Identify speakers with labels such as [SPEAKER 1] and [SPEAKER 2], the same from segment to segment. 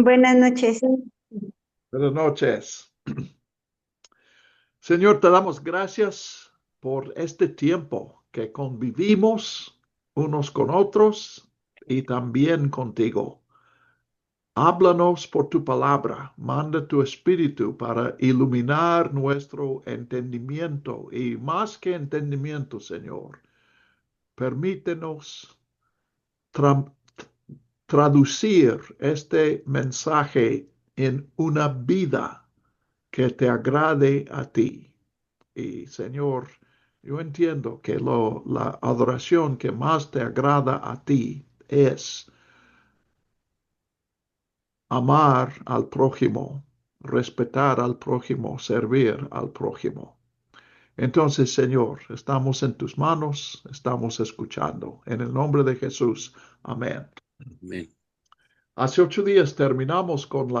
[SPEAKER 1] Buenas noches. Sí.
[SPEAKER 2] Buenas noches. Señor, te damos gracias por este tiempo que convivimos unos con otros y también contigo. Háblanos por tu palabra, manda tu espíritu para iluminar nuestro entendimiento y más que entendimiento, Señor, permítenos tra- traducir este mensaje en una vida que te agrade a ti. Y Señor, yo entiendo que la adoración que más te agrada a ti es amar al prójimo, respetar al prójimo, servir al prójimo. Entonces, Señor, estamos en tus manos, estamos escuchando. En el nombre de Jesús. Amén.
[SPEAKER 3] Amén.
[SPEAKER 2] Hace 8 días terminamos con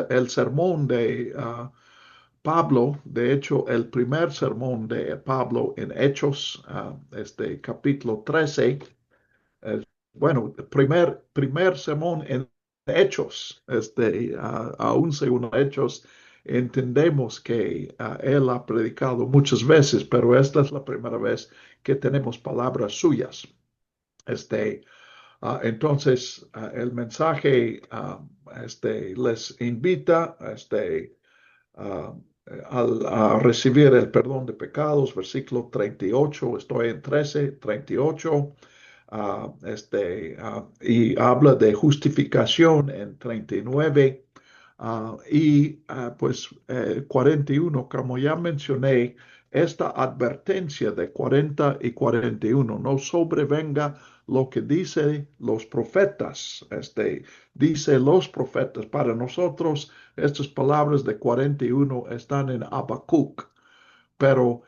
[SPEAKER 2] el sermón de Pablo. De hecho, el primer sermón de Pablo en Hechos, este capítulo 13, eh, bueno, primer sermón en Hechos, aún según Hechos, entendemos que él ha predicado muchas veces, pero esta es la primera vez que tenemos palabras suyas. Este, entonces, el mensaje les invita a, a recibir el perdón de pecados, versículo 38, estoy en 13, 38, y habla de justificación en 39, pues 41, como ya mencioné, esta advertencia de 40 y 41, no sobrevenga lo que dice los profetas, dice los profetas. Para nosotros, estas palabras de 41 están en Habacuc, pero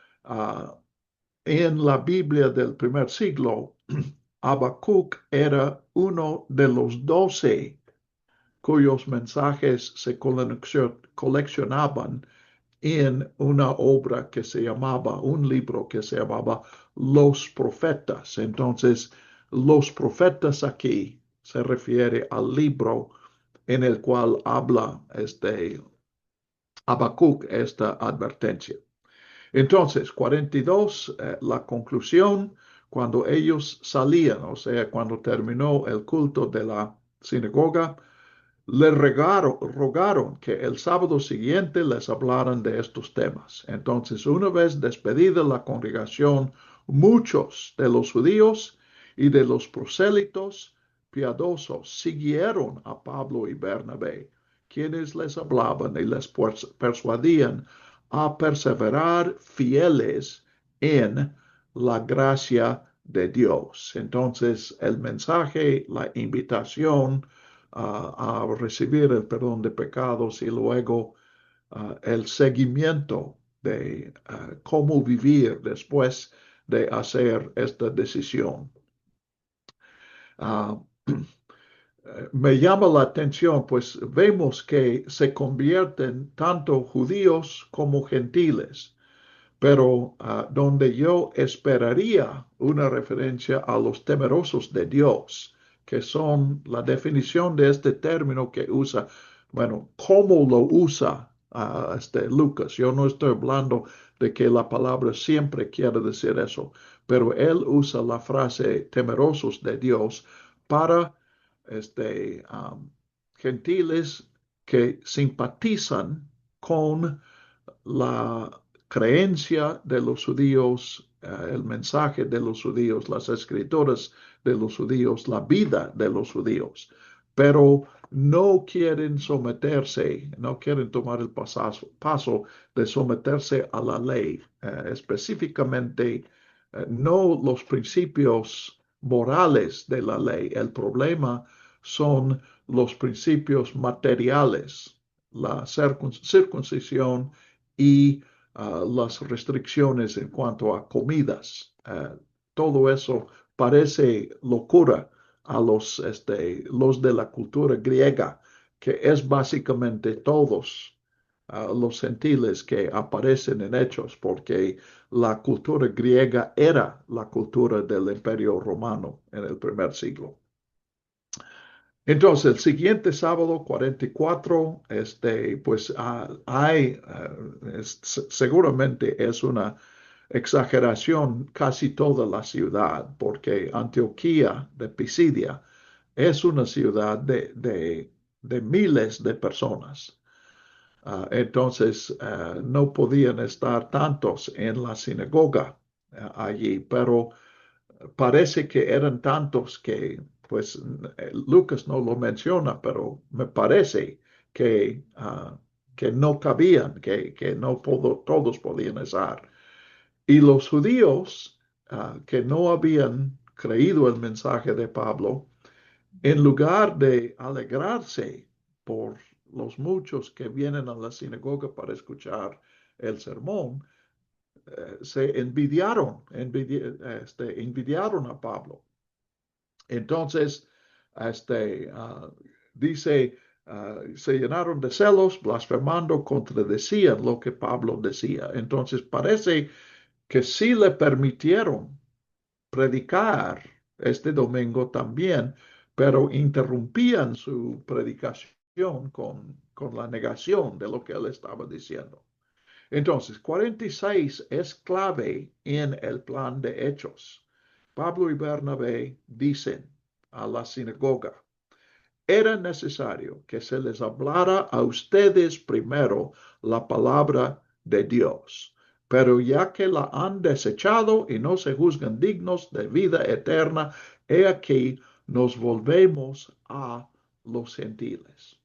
[SPEAKER 2] en la Biblia del primer siglo, Habacuc era uno de los 12 cuyos mensajes se coleccionaban en una obra que se llamaba, un libro que se llamaba Los Profetas. Entonces, los profetas aquí se refiere al libro en el cual habla Habacuc esta advertencia. Entonces, 42, la conclusión, cuando ellos salían, o sea, cuando terminó el culto de la sinagoga, rogaron que el sábado siguiente les hablaran de estos temas. Entonces, una vez despedida la congregación, muchos de los judíos y de los prosélitos piadosos siguieron a Pablo y Bernabé, quienes les hablaban y les persuadían a perseverar fieles en la gracia de Dios. Entonces, el mensaje, la invitación, a recibir el perdón de pecados y luego el seguimiento de cómo vivir después de hacer esta decisión. Uh, Me llama la atención, pues vemos que se convierten tanto judíos como gentiles, pero donde yo esperaría una referencia a los temerosos de Dios, que son la definición de este término que usa, bueno, cómo lo usa Lucas. Yo no estoy hablando de que la palabra siempre quiere decir eso, pero él usa la frase temerosos de Dios para gentiles que simpatizan con la creencia de los judíos, el mensaje de los judíos, las escrituras de los judíos, la vida de los judíos, pero no quieren someterse, no quieren tomar el paso de someterse a la ley, específicamente no los principios morales de la ley. El problema son los principios materiales, la circuncisión y las restricciones en cuanto a comidas. Todo eso parece locura a los de la cultura griega, que es básicamente todos los gentiles que aparecen en Hechos, porque la cultura griega era la cultura del Imperio Romano en el primer siglo. Entonces, el siguiente sábado 44, pues hay, seguramente es una exageración casi toda la ciudad, porque Antioquía de Pisidia es una ciudad de miles de personas. Entonces, no podían estar tantos en la sinagoga allí, pero parece que eran tantos que, pues, Lucas no lo menciona, pero me parece que no cabían, que no todos podían estar. Y los judíos que no habían creído el mensaje de Pablo, en lugar de alegrarse por los muchos que vienen a la sinagoga para escuchar el sermón, se envidiaron a Pablo. Entonces, dice, se llenaron de celos, blasfemando, contradecían lo que Pablo decía. Entonces, parece que sí le permitieron predicar este domingo también, pero interrumpían su predicación con la negación de lo que él estaba diciendo. Entonces, 46 es clave en el plan de hechos. Pablo y Bernabé dicen a la sinagoga, era necesario que se les hablara a ustedes primero la palabra de Dios, pero ya que la han desechado y no se juzgan dignos de vida eterna, he aquí nos volvemos a los gentiles.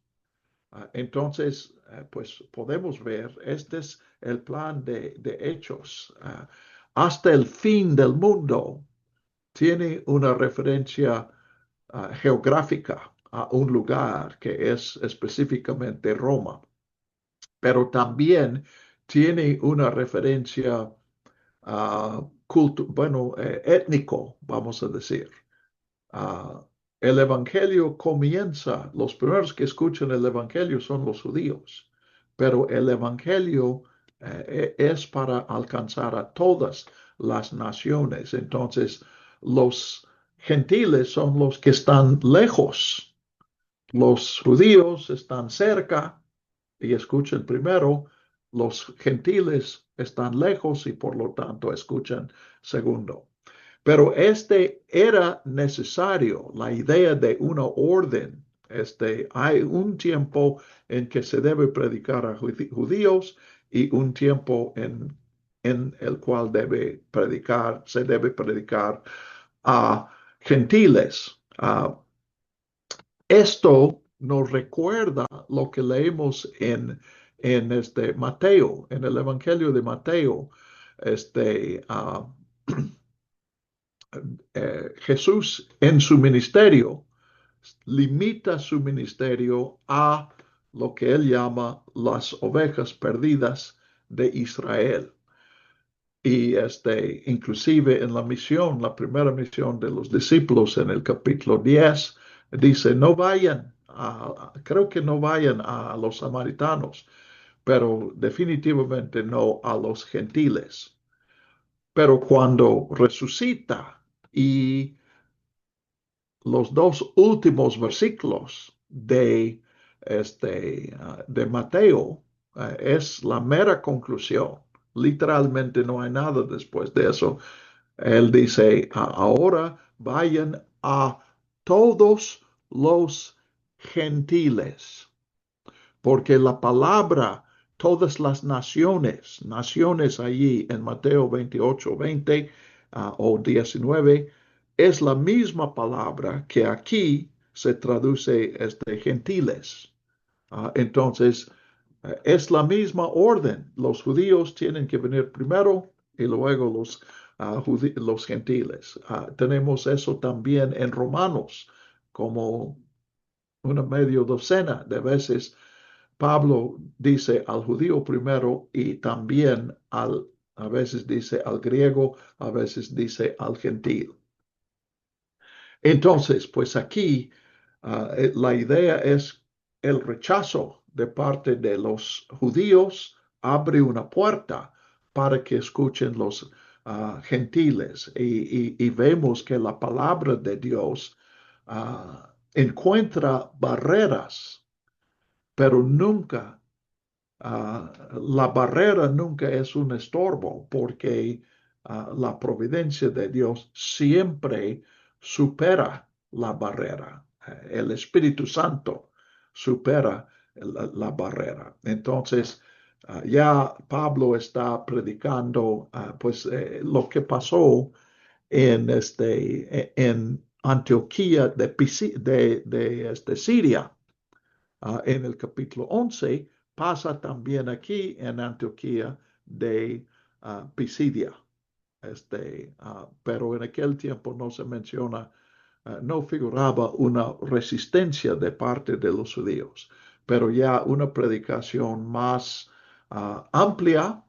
[SPEAKER 2] Entonces, pues podemos ver, este es el plan de hechos. Hasta el fin del mundo tiene una referencia geográfica a un lugar que es específicamente Roma, pero también tiene una referencia bueno, étnico, vamos a decir. Ah, el Evangelio comienza, los primeros que escuchan el Evangelio son los judíos, pero el Evangelio es para alcanzar a todas las naciones. Entonces, los gentiles son los que están lejos, los judíos están cerca y escuchan primero, los gentiles están lejos y por lo tanto escuchan segundo. Pero este era necesario, la idea de una orden. Hay un tiempo en que se debe predicar a judíos y un tiempo en el cual se debe predicar a gentiles. Esto nos recuerda lo que leemos en Mateo, en el Evangelio de Mateo. Este, uh, Jesús en su ministerio limita su ministerio a lo que él llama las ovejas perdidas de Israel. Y inclusive en la misión, la primera misión de los discípulos en el capítulo 10, dice, no vayan, creo que no vayan a los samaritanos, pero definitivamente no a los gentiles. Pero cuando resucita y los dos últimos versículos de Mateo es la mera conclusión. Literalmente no hay nada después de eso. Él dice, ahora vayan a todos los gentiles, porque la palabra todas las naciones, naciones allí en Mateo 28, 20 o 19, es la misma palabra que aquí se traduce gentiles. Entonces, es la misma orden. Los judíos tienen que venir primero y luego los gentiles. Tenemos eso también en Romanos, como una medio docena de veces Pablo dice al judío primero y también a veces dice al griego, a veces dice al gentil. Entonces, pues aquí la idea es el rechazo de parte de los judíos abre una puerta para que escuchen los gentiles y vemos que la palabra de Dios encuentra barreras, pero nunca, la barrera nunca es un estorbo porque la providencia de Dios siempre supera la barrera. El Espíritu Santo supera la barrera. Entonces, ya Pablo está predicando pues lo que pasó en Antioquía de Siria. En el capítulo 11 pasa también aquí en Antioquía de Pisidia. Pero en aquel tiempo no se menciona, no figuraba una resistencia de parte de los judíos, pero ya una predicación más amplia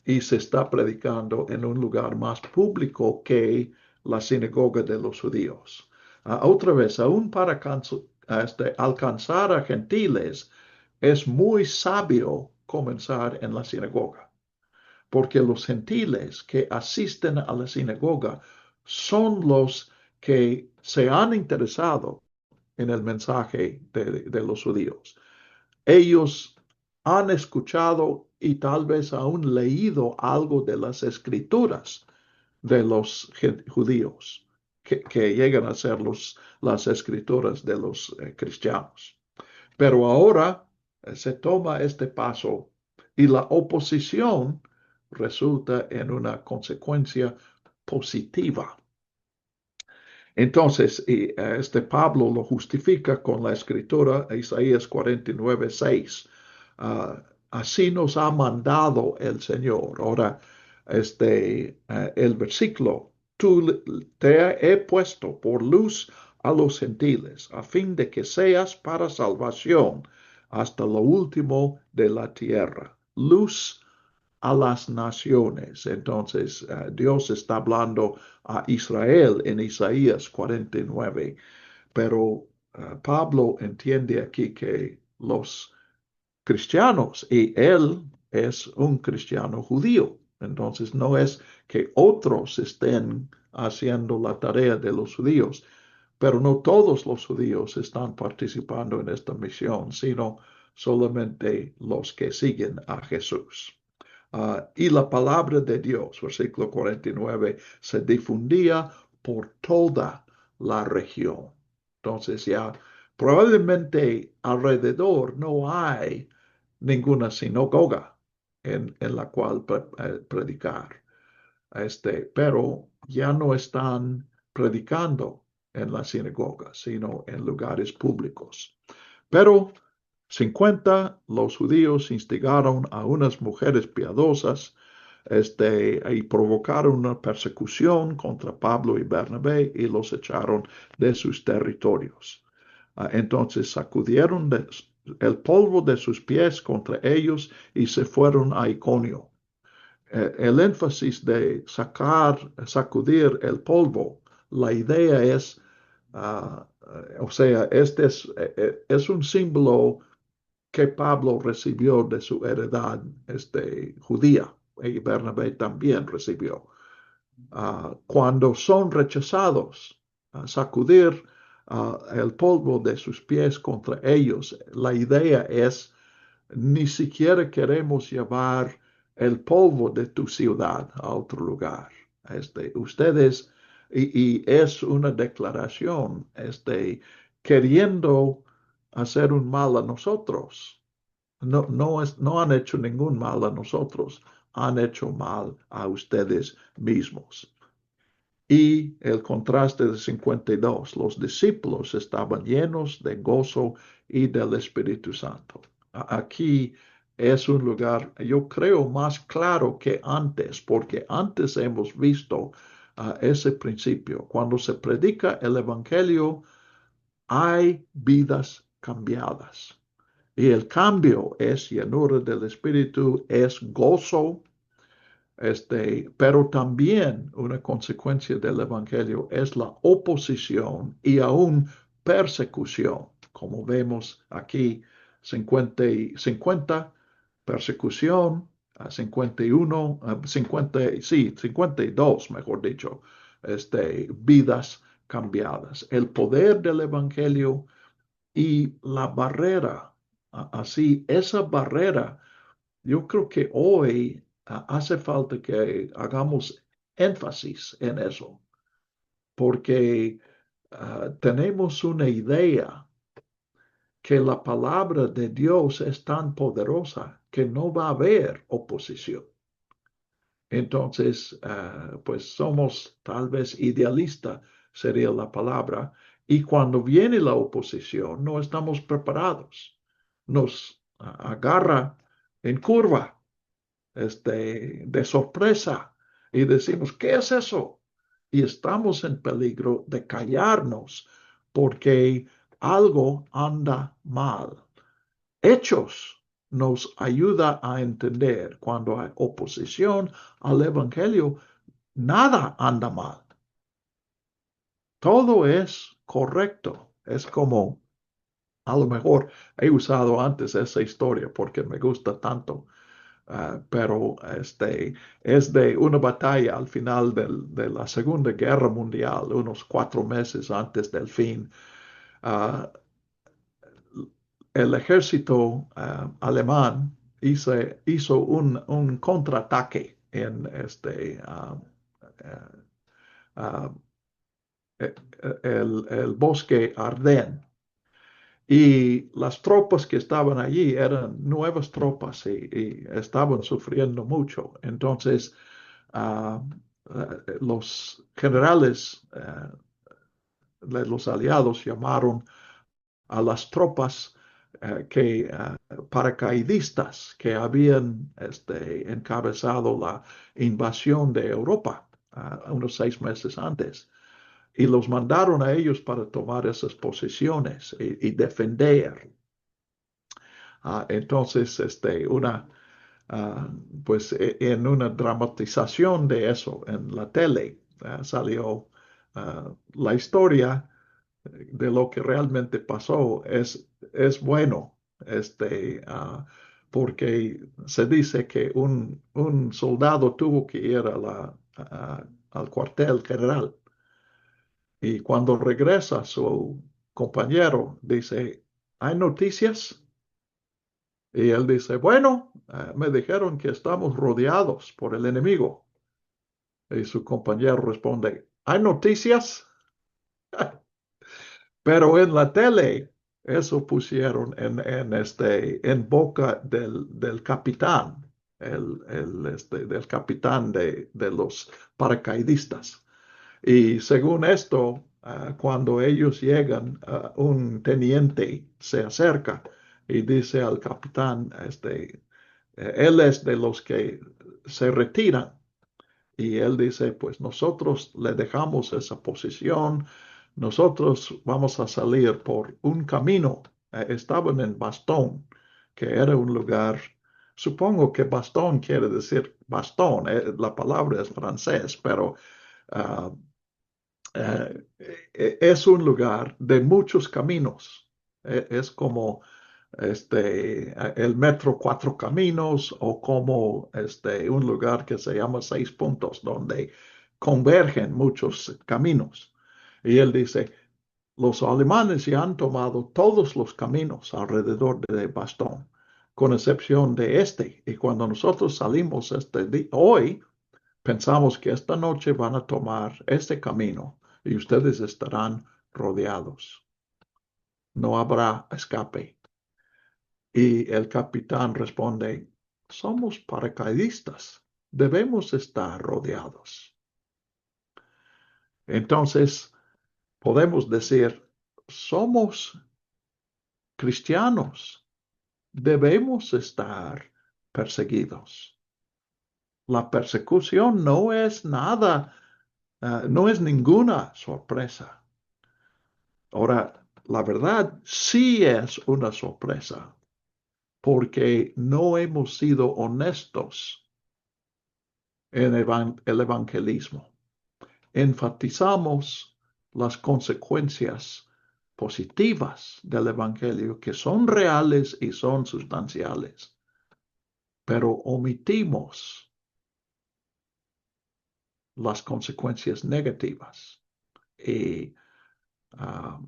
[SPEAKER 2] y se está predicando en un lugar más público que la sinagoga de los judíos. Otra vez, aún para alcanzar a gentiles, es muy sabio comenzar en la sinagoga, porque los gentiles que asisten a la sinagoga son los que se han interesado en el mensaje de los judíos. Ellos han escuchado y tal vez aún leído algo de las escrituras de los judíos, que llegan a ser las escrituras de los cristianos. Pero ahora se toma este paso y la oposición resulta en una consecuencia positiva. Entonces, Pablo lo justifica con la escritura Isaías 49:6. Así nos ha mandado el Señor. Ahora, el versículo, tú te he puesto por luz a los gentiles, a fin de que seas para salvación hasta lo último de la tierra. Luz a las naciones. Entonces, Dios está hablando a Israel en Isaías 49, pero Pablo entiende aquí que los cristianos, y él es un cristiano judío, entonces no es que otros estén haciendo la tarea de los judíos, pero no todos los judíos están participando en esta misión, sino solamente los que siguen a Jesús. Y la palabra de Dios, versículo 49, se difundía por toda la región. Entonces ya probablemente alrededor no hay ninguna sinagoga en la cual predicar. Pero ya no están predicando en la sinagoga, sino en lugares públicos. Pero 50, los judíos instigaron a unas mujeres piadosas y provocaron una persecución contra Pablo y Bernabé y los echaron de sus territorios. Entonces sacudieron el polvo de sus pies contra ellos y se fueron a Iconio. El énfasis de sacudir el polvo, la idea es, o sea, es un símbolo que Pablo recibió de su heredad judía, y Bernabé también recibió. Cuando son rechazados, sacudir el polvo de sus pies contra ellos, la idea es, ni siquiera queremos llevar el polvo de tu ciudad a otro lugar. Ustedes, y es una declaración, queriendo hacer un mal a nosotros. No han hecho ningún mal a nosotros, han hecho mal a ustedes mismos. Y el contraste de 52, los discípulos estaban llenos de gozo y del Espíritu Santo. Aquí es un lugar, yo creo, más claro que antes, porque antes hemos visto ese principio. Cuando se predica el Evangelio, hay vidas cambiadas. Y el cambio es llenura del Espíritu, es gozo, pero también una consecuencia del Evangelio es la oposición y aún persecución, como vemos aquí, 50 persecución, 51, 52, mejor dicho, vidas cambiadas. El poder del Evangelio y la barrera. Así, esa barrera, yo creo que hoy hace falta que hagamos énfasis en eso, porque tenemos una idea que la palabra de Dios es tan poderosa que no va a haber oposición. Entonces, pues somos tal vez idealistas, sería la palabra, y cuando viene la oposición no estamos preparados. Nos agarra en curva, de sorpresa, y decimos, ¿qué es eso? Y estamos en peligro de callarnos porque algo anda mal. Hechos nos ayuda a entender cuando hay oposición al Evangelio, nada anda mal. Todo es correcto. Es como, a lo mejor he usado antes esa historia porque me gusta tanto, pero es de una batalla al final de la Segunda Guerra Mundial, unos 4 meses antes del fin. Ah, el ejército alemán hizo un contraataque en eh, ah, el bosque Ardén. Y las tropas que estaban allí eran nuevas tropas y estaban sufriendo mucho. Entonces, ah, los generales de los aliados llamaron a las tropas paracaidistas que habían encabezado la invasión de Europa unos 6 meses antes. Y los mandaron a ellos para tomar esas posiciones y defender. Entonces, pues en una dramatización de eso en la tele salió la historia de lo que realmente pasó. Es bueno, porque se dice que un soldado tuvo que ir al cuartel general y cuando regresa su compañero dice, ¿hay noticias? Y él dice, bueno, me dijeron que estamos rodeados por el enemigo. Y su compañero responde, ¿hay noticias? Pero en la tele, eso pusieron en boca del capitán, del capitán de los paracaidistas. Y según esto, cuando ellos llegan, un teniente se acerca y dice al capitán, él es de los que se retiran. Y él dice, pues nosotros le dejamos esa posición, nosotros vamos a salir por un camino. Estaban en Bastón, que era un lugar, supongo que Bastón quiere decir bastón, la palabra es francés, pero ah, eh, es un lugar de muchos caminos. Es como el metro Cuatro Caminos o como un lugar que se llama Seis Puntos, donde convergen muchos caminos. Y él dice, los alemanes ya han tomado todos los caminos alrededor de Bastón, con excepción de este. Y cuando nosotros salimos hoy, pensamos que esta noche van a tomar este camino y ustedes estarán rodeados. No habrá escape. Y el capitán responde, somos paracaidistas, debemos estar rodeados. Entonces, podemos decir, somos cristianos, debemos estar perseguidos. La persecución no es nada, no es ninguna sorpresa. Ahora, la verdad sí es una sorpresa porque no hemos sido honestos en el evangelismo. Enfatizamos las consecuencias positivas del evangelio que son reales y son sustanciales, pero omitimos las consecuencias negativas. Y Ah,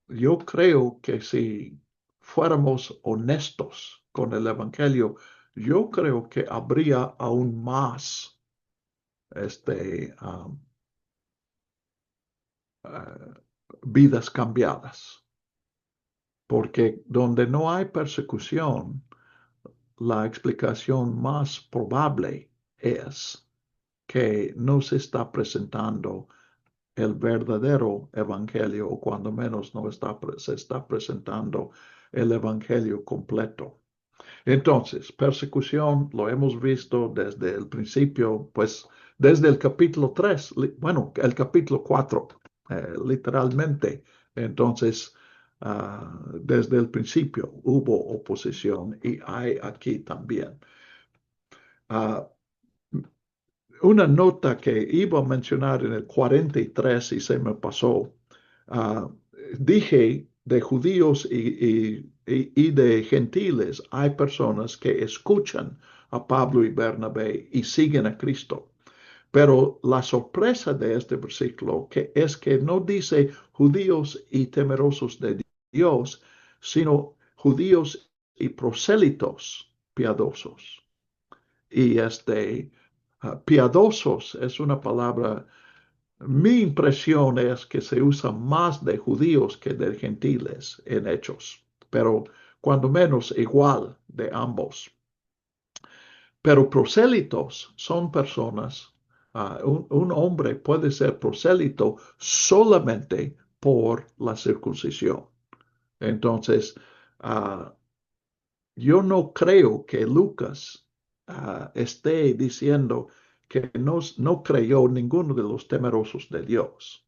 [SPEAKER 2] yo creo que si fuéramos honestos con el Evangelio, yo creo que habría aún más este, ah, vidas cambiadas, porque donde no hay persecución, la explicación más probable es que no se está presentando el verdadero evangelio, o cuando menos no está, se está presentando el evangelio completo. Entonces, persecución lo hemos visto desde el principio, pues desde el capítulo 3, bueno, el capítulo 4, literalmente. Entonces, desde el principio hubo oposición y hay aquí también. Ah, una nota que iba a mencionar en el 43 y se me pasó. Ah, Dije de judíos y de gentiles, hay personas que escuchan a Pablo y Bernabé y siguen a Cristo. Pero la sorpresa de este versículo es que no dice judíos y temerosos de Dios, sino judíos y prosélitos piadosos. Y piadosos es una palabra, mi impresión es que se usa más de judíos que de gentiles en hechos, pero cuando menos igual de ambos. Pero prosélitos son personas, un hombre puede ser prosélito solamente por la circuncisión. Entonces, uh, yo no creo que Lucas esté diciendo que no creyó ninguno de los temerosos de Dios.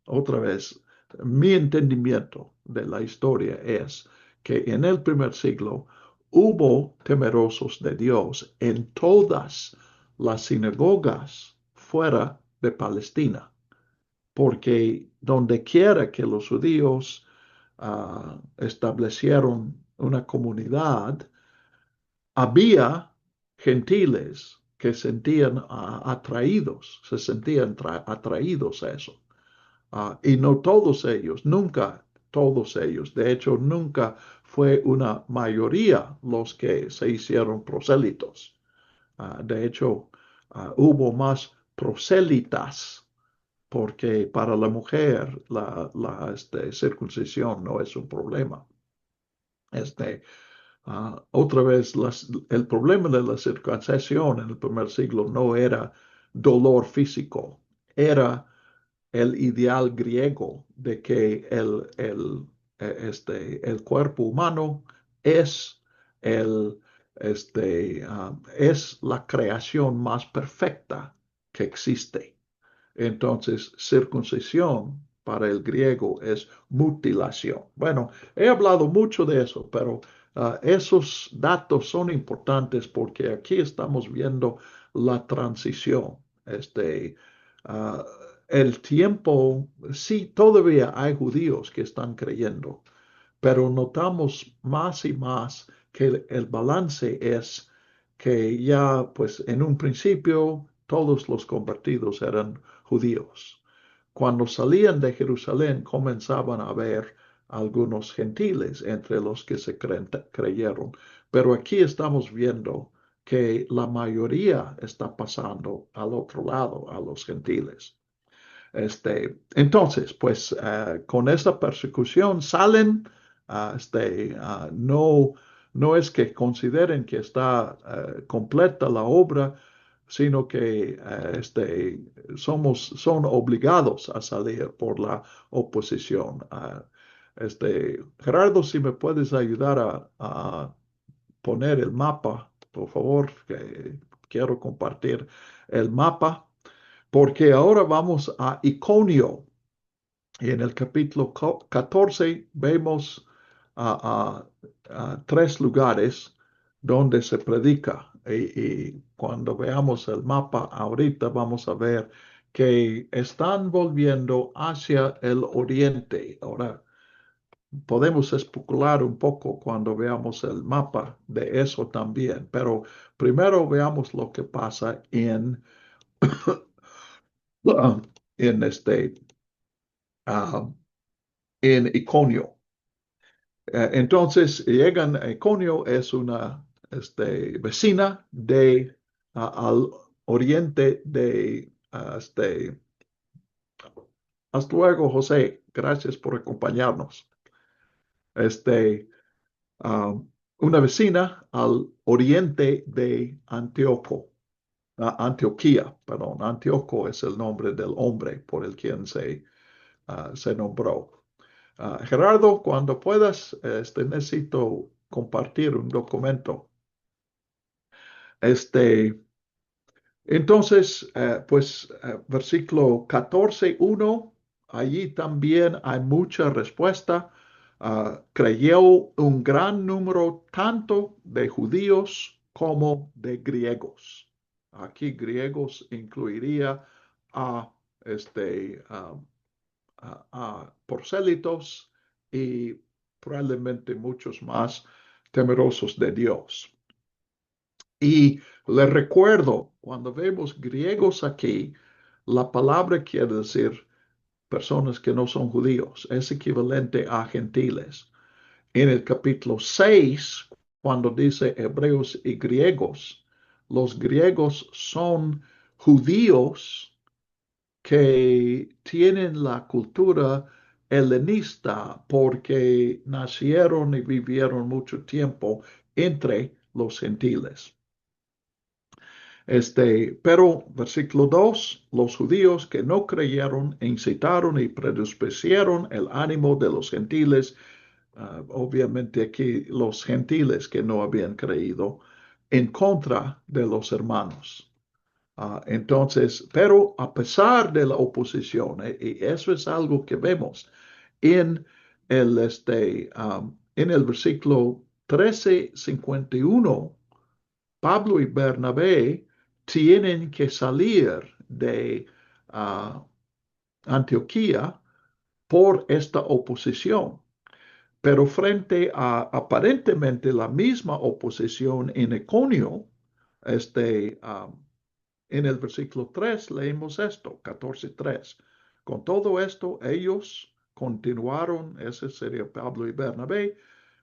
[SPEAKER 2] Otra vez, mi entendimiento de la historia es que en el primer siglo hubo temerosos de Dios en todas las sinagogas fuera de Palestina, porque donde quiera que los judíos establecieron una comunidad, había gentiles que sentían atraídos, se sentían atraídos a eso. Y no todos ellos, nunca todos ellos, de hecho, nunca fue una mayoría los que se hicieron prosélitos. De hecho, hubo más prosélitas porque para la mujer la circuncisión no es un problema. Este, Otra vez, el problema de la circuncisión en el primer siglo no era dolor físico, era el ideal griego de que el cuerpo humano es, es la creación más perfecta que existe. Entonces, circuncisión para el griego es mutilación. Bueno, he hablado mucho de eso, pero esos datos son importantes porque aquí estamos viendo la transición. Ah, el tiempo, sí, todavía hay judíos que están creyendo, pero notamos más y más que el balance es que ya, pues en un principio, todos los convertidos eran judíos. Cuando salían de Jerusalén, comenzaban a haber algunos gentiles entre los que se creyeron, pero aquí estamos viendo que la mayoría está pasando al otro lado, a los gentiles. Entonces, pues con esta persecución salen, no, no es que consideren que está completa la obra, sino que son obligados a salir por la oposición. Gerardo, si me puedes ayudar a poner el mapa, por favor, que quiero compartir el mapa porque ahora vamos a Iconio. Y en el capítulo 14 vemos a tres lugares donde se predica. Y cuando veamos el mapa ahorita vamos a ver que están volviendo hacia el oriente. Ahora podemos especular un poco cuando veamos el mapa de eso también, pero primero veamos lo que pasa en, en ah, en Iconio. Entonces llegan a Iconio, es una vecina de al oriente de hasta luego, José. Gracias por acompañarnos. Este, ah, una vecina al oriente de Antioquía, perdón. Antíoco es el nombre del hombre por el quien se nombró. Gerardo, cuando puedas, necesito compartir un documento. Este, entonces, versículo 14:1, allí también hay mucha respuesta. Creyó un gran número tanto de judíos como de griegos. Aquí griegos incluiría a, este, a, a prosélitos y probablemente muchos más temerosos de Dios. Y les recuerdo, cuando vemos griegos aquí, la palabra quiere decir personas que no son judíos, es equivalente a gentiles. En el capítulo 6, cuando dice hebreos y griegos, los griegos son judíos que tienen la cultura helenista porque nacieron y vivieron mucho tiempo entre los gentiles. Pero versículo 2, los judíos que no creyeron incitaron y predispusieron el ánimo de los gentiles, obviamente aquí los gentiles que no habían creído, en contra de los hermanos. Entonces, pero a pesar de la oposición, y eso es algo que vemos en en el versículo 13:51, Pablo y Bernabé tienen que salir de uh, Antioquía por esta oposición. Pero frente a aparentemente la misma oposición en Iconio, en el versículo 3 leemos esto, 14:3. Con todo esto, ellos continuaron, ese sería Pablo y Bernabé,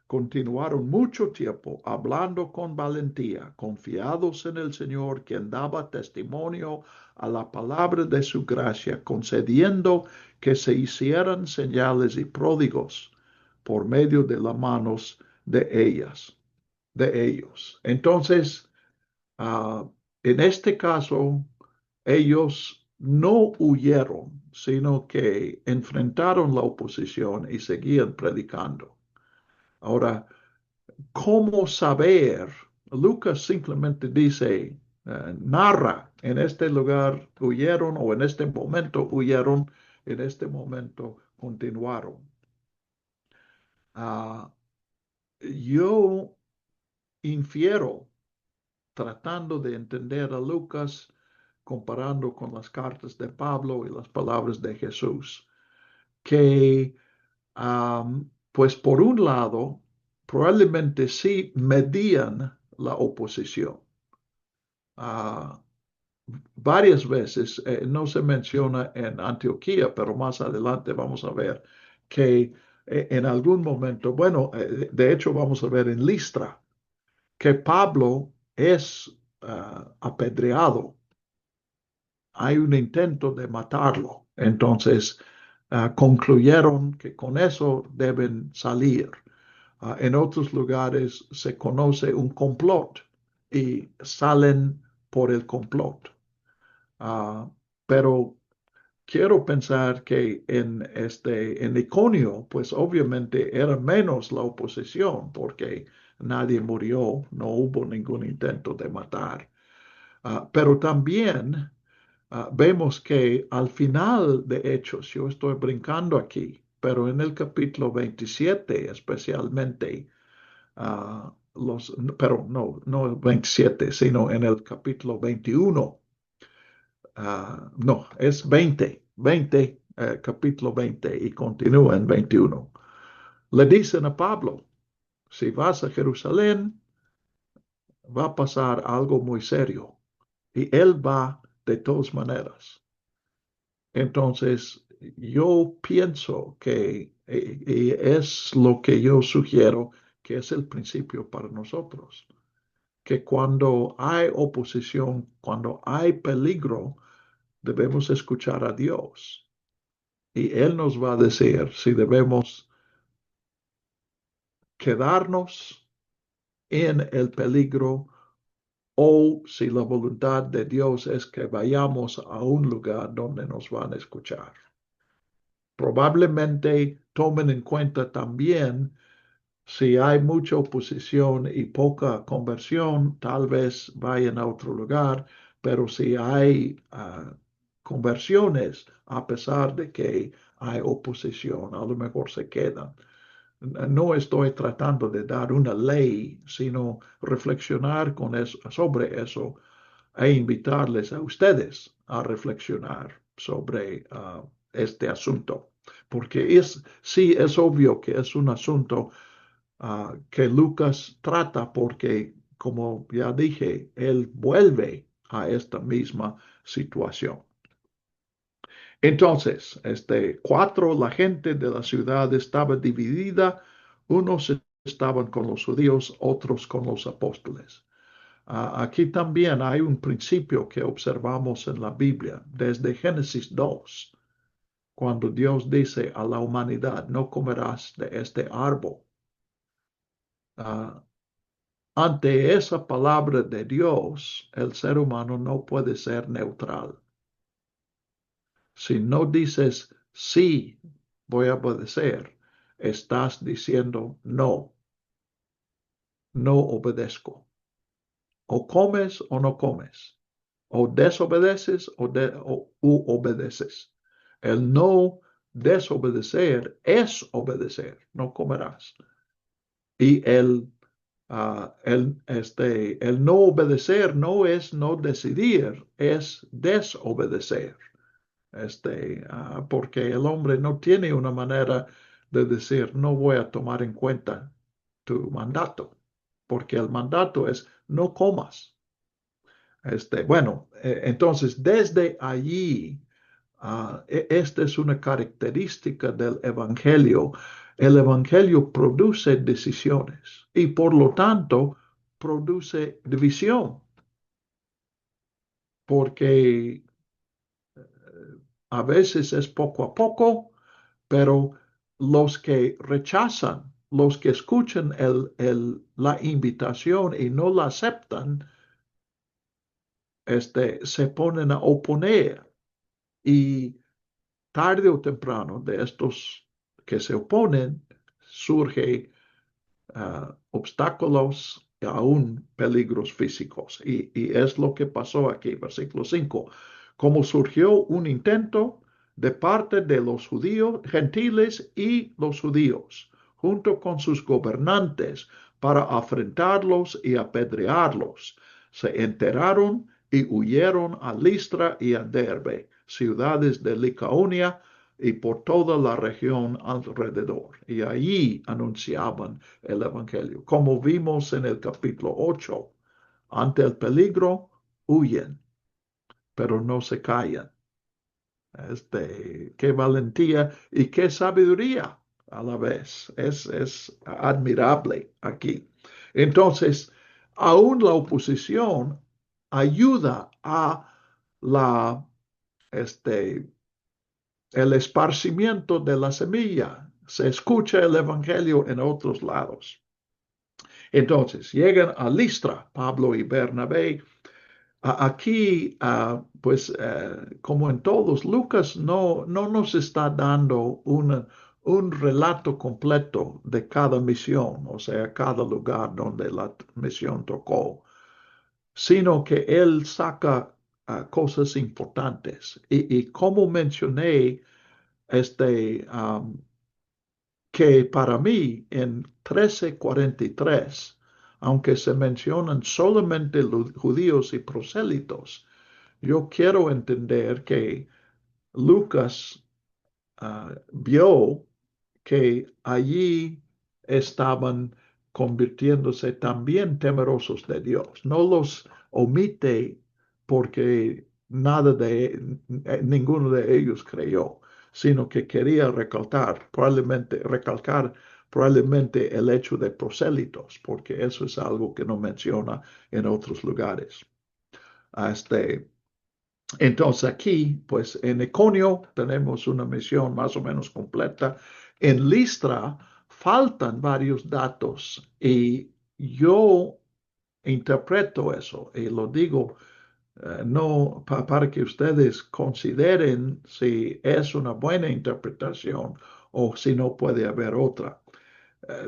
[SPEAKER 2] continuaron mucho tiempo hablando con valentía, confiados en el Señor, quien daba testimonio a la palabra de su gracia, concediendo que se hicieran señales y pródigos por medio de las manos de ellos. Entonces, en este caso, ellos no huyeron, sino que enfrentaron la oposición y seguían predicando. Ahora, ¿cómo saber? Lucas simplemente dice, narra, en este lugar huyeron o en este momento huyeron, en este momento continuaron. Uh, yo infiero, tratando de entender a Lucas, comparando con las cartas de Pablo y las palabras de Jesús, que pues por un lado, probablemente sí medían la oposición. Varias veces, no se menciona en Antioquía, pero más adelante vamos a ver que en algún momento, bueno, de hecho vamos a ver en Listra, que Pablo es apedreado. Hay un intento de matarlo. Entonces, concluyeron que con eso deben salir. En otros lugares se conoce un complot y salen por el complot. Pero quiero pensar que en Iconio, pues obviamente era menos la oposición porque nadie murió, no hubo ningún intento de matar. Pero también vemos que al final de Hechos, yo estoy brincando aquí, pero en el capítulo 27 especialmente, pero no 27, sino en el capítulo 21, no, es 20, capítulo 20 y continúa en 21. Le dicen a Pablo, si vas a Jerusalén, va a pasar algo muy serio y él va de todas maneras. Entonces, yo pienso que y es lo que yo sugiero que es el principio para nosotros, que cuando hay oposición, cuando hay peligro, debemos escuchar a Dios y Él nos va a decir si debemos quedarnos en el peligro o si la voluntad de Dios es que vayamos a un lugar donde nos van a escuchar. Probablemente tomen en cuenta también si hay mucha oposición y poca conversión, tal vez vayan a otro lugar, pero si hay conversiones, a pesar de que hay oposición, a lo mejor se quedan. No estoy tratando de dar una ley, sino reflexionar con eso, sobre eso e invitarles a ustedes a reflexionar sobre este asunto, porque sí es obvio que es un asunto que Lucas trata porque, como ya dije, él vuelve a esta misma situación. Entonces, la gente de la ciudad estaba dividida, unos estaban con los judíos, otros con los apóstoles. Aquí también hay un principio que observamos en la Biblia, desde Génesis 2, cuando Dios dice a la humanidad, no comerás de este árbol. Ah, Ante esa palabra de Dios, el ser humano no puede ser neutral. Si no dices sí, voy a obedecer, estás diciendo no, no obedezco. O comes o no comes. O desobedeces u obedeces. El no desobedecer es obedecer, no comerás. Y el no obedecer no es no decidir, es desobedecer. Porque el hombre no tiene una manera de decir, no voy a tomar en cuenta tu mandato, porque el mandato es no comas. Entonces, desde allí, esta es una característica del Evangelio. El Evangelio produce decisiones y por lo tanto produce división, porque a veces es poco a poco, pero los que rechazan, los que escuchan la invitación y no la aceptan, se ponen a oponer y tarde o temprano de estos que se oponen surge obstáculos y aún peligros físicos. Y es lo que pasó aquí, versículo 5. Como surgió un intento de parte de los judíos, gentiles y los judíos, junto con sus gobernantes, para afrentarlos y apedrearlos. Se enteraron y huyeron a Listra y a Derbe, ciudades de Licaonia, y por toda la región alrededor. Y allí anunciaban el Evangelio. Como vimos en el capítulo 8, ante el peligro huyen, pero no se callan. Qué valentía y qué sabiduría a la vez. Es admirable aquí. Entonces, aún la oposición ayuda a la, el esparcimiento de la semilla. Se escucha el Evangelio en otros lados. Entonces, llegan a Listra, Pablo y Bernabé. Aquí, pues, como en todos, Lucas no nos está dando un relato completo de cada misión, o sea, cada lugar donde la misión tocó, sino que él saca cosas importantes. Y como mencioné, que para mí en 13:43, aunque se mencionan solamente los judíos y prosélitos, yo quiero entender que Lucas vio que allí estaban convirtiéndose también temerosos de Dios. No los omite porque ninguno de ellos creyó, sino que quería recalcar probablemente el hecho de prosélitos, porque eso es algo que no menciona en otros lugares. Entonces aquí, pues en Iconio tenemos una misión más o menos completa. En Listra faltan varios datos y yo interpreto eso y lo digo no para que ustedes consideren si es una buena interpretación o si no puede haber otra.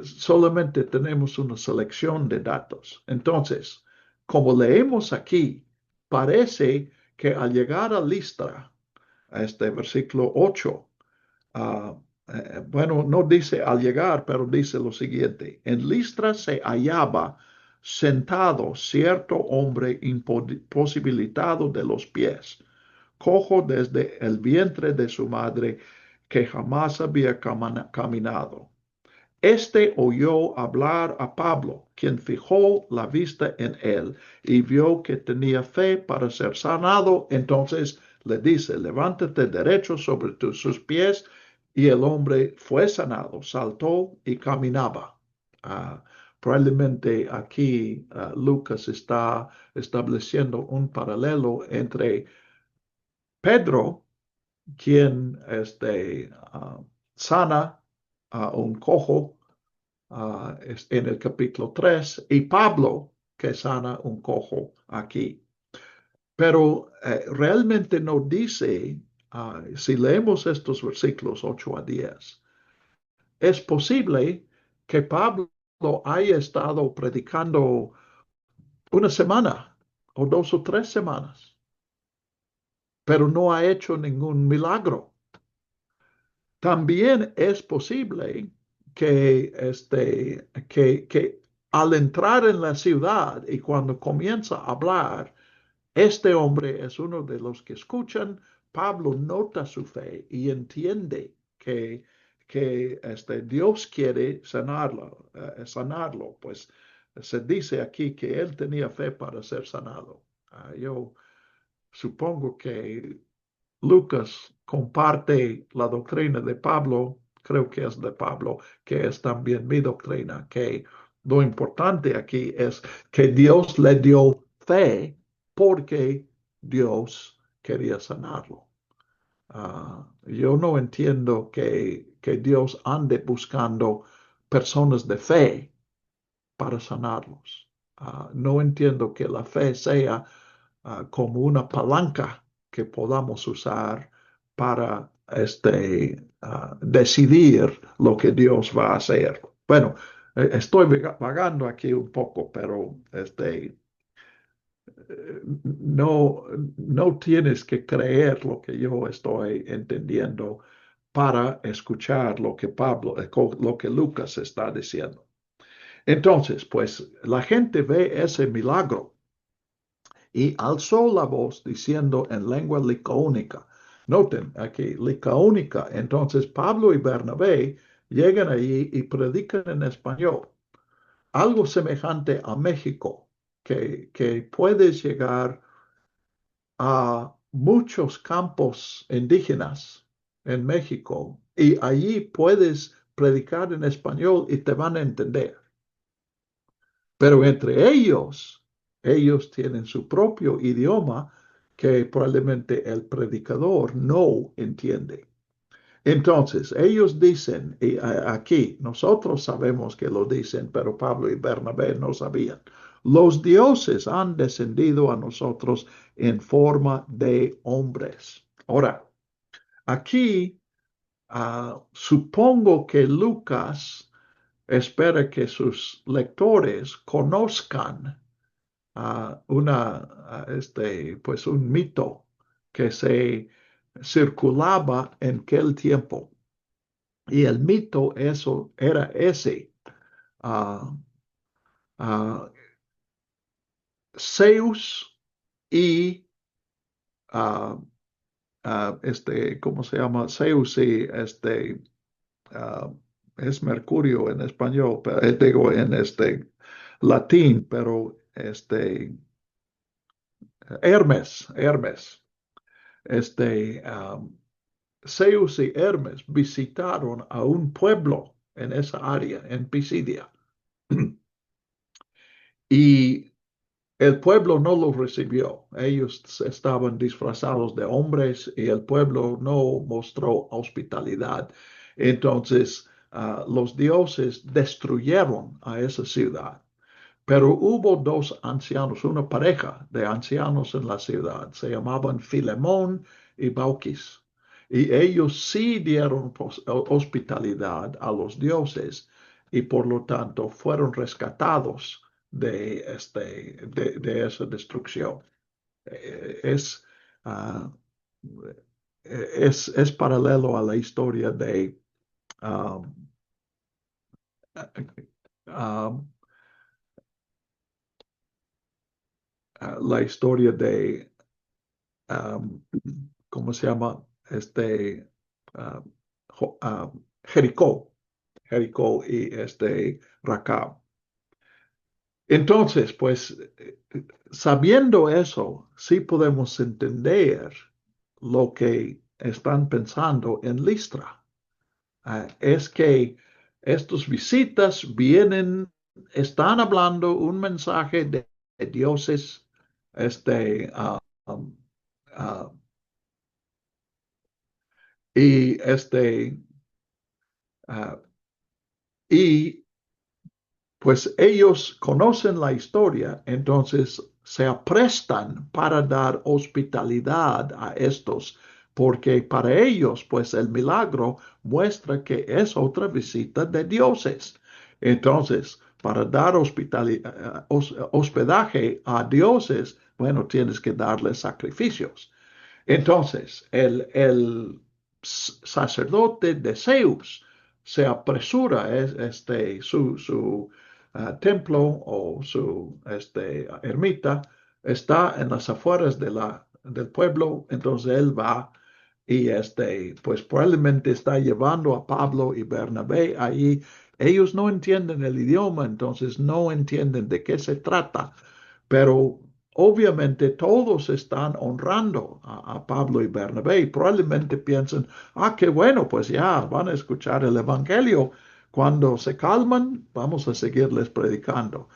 [SPEAKER 2] Solamente tenemos una selección de datos. Entonces, como leemos aquí, parece que al llegar a Listra, a este versículo 8, ah, bueno, no dice al llegar, pero dice lo siguiente: en Listra se hallaba sentado cierto hombre imposibilitado de los pies, cojo desde el vientre de su madre, que jamás había caminado. Este oyó hablar a Pablo, quien fijó la vista en él y vio que tenía fe para ser sanado. Entonces le dice: levántate derecho sobre sus pies. Y el hombre fue sanado, saltó y caminaba. Ah, probablemente aquí Lucas está estableciendo un paralelo entre Pedro, quien sana a un cojo en el capítulo 3, y Pablo, que sana un cojo aquí. Pero realmente no dice, si leemos estos versículos 8 a 10, es posible que Pablo haya estado predicando una semana o 2 o 3 semanas, pero no ha hecho ningún milagro. También es posible que al entrar en la ciudad y cuando comienza a hablar, este hombre es uno de los que escuchan. Pablo nota su fe y entiende que Dios quiere sanarlo. Pues se dice aquí que él tenía fe para ser sanado. Yo supongo que Lucas comparte la doctrina de Pablo, creo que es de Pablo, que es también mi doctrina, que lo importante aquí es que Dios le dio fe porque Dios quería sanarlo. Yo no entiendo que Dios ande buscando personas de fe para sanarlos. No entiendo que la fe sea como una palanca que podamos usar para decidir lo que Dios va a hacer. Bueno, estoy vagando aquí un poco, pero no, no tienes que creer lo que yo estoy entendiendo para escuchar lo que lo que Lucas está diciendo. Entonces, pues la gente ve ese milagro y alzó la voz diciendo en lengua licaónica. Noten aquí, licaónica. Entonces Pablo y Bernabé llegan allí y predican en español. Algo semejante a México, que puedes llegar a muchos campos indígenas en México y allí puedes predicar en español y te van a entender. Pero entre ellos tienen su propio idioma que probablemente el predicador no entiende. Entonces, ellos dicen, y aquí nosotros sabemos que lo dicen, pero Pablo y Bernabé no sabían: los dioses han descendido a nosotros en forma de hombres. Ahora, aquí supongo que Lucas espera que sus lectores conozcan pues un mito que se circulaba en aquel tiempo. Y el mito era ese. ah, ah, Zeus y, ah, ¿cómo se llama? Zeus y ah, es Mercurio en español, pero, digo en latín, pero Hermes, este, Zeus y Hermes visitaron a un pueblo en esa área, en Pisidia, y el pueblo no los recibió. Ellos estaban disfrazados de hombres y el pueblo no mostró hospitalidad. Entonces, los dioses destruyeron a esa ciudad. Pero hubo dos ancianos, una pareja de ancianos en la ciudad, se llamaban Filemón y Bauquis. Y ellos sí dieron hospitalidad a los dioses y por lo tanto fueron rescatados de esa destrucción. Es, ah, es paralelo a la historia de ah, ah, la historia de um, ¿cómo se llama? Uh, Jericó, Jericó y Racab. Entonces, pues, sabiendo eso, sí podemos entender lo que están pensando en Listra. Es que estos visitas vienen, están hablando un mensaje de dioses, este, uh, um, uh, y uh, y pues ellos conocen la historia, entonces se aprestan para dar hospitalidad a estos, porque para ellos, pues el milagro muestra que es otra visita de dioses. Entonces, para dar hospedaje a dioses, bueno, tienes que darles sacrificios. Entonces, el sacerdote de Zeus se apresura, su templo o su ermita está en las afueras del pueblo, entonces él va y pues probablemente está llevando a Pablo y Bernabé ahí. Ellos no entienden el idioma, entonces no entienden de qué se trata, pero obviamente todos están honrando a Pablo y Bernabé y probablemente piensan, qué bueno, pues ya van a escuchar el Evangelio. Cuando se calman, vamos a seguirles predicando.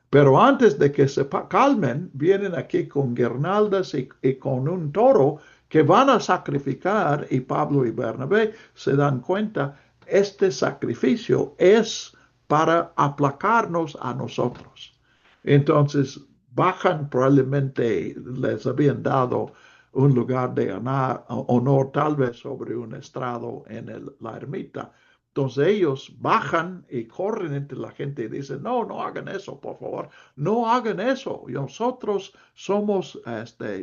[SPEAKER 2] Pero antes de que se calmen, vienen aquí con guirnaldas y con un toro que van a sacrificar y Pablo y Bernabé se dan cuenta, este sacrificio es para aplacarnos a nosotros. Entonces bajan, probablemente les habían dado un lugar de honor, tal vez sobre un estrado en la ermita. Entonces ellos bajan y corren entre la gente y dicen, no, no hagan eso, por favor, no hagan eso. Nosotros somos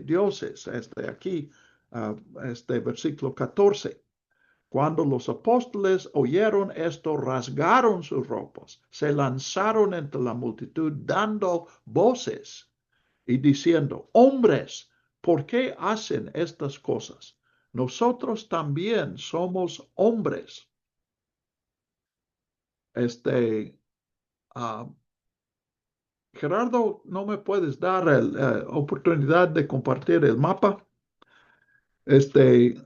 [SPEAKER 2] dioses. Aquí, versículo 14. Cuando los apóstoles oyeron esto, rasgaron sus ropas, se lanzaron entre la multitud dando voces y diciendo, hombres, ¿por qué hacen estas cosas? Nosotros también somos hombres. Este, uh, Gerardo, ¿no me puedes dar la oportunidad de compartir el mapa? Este,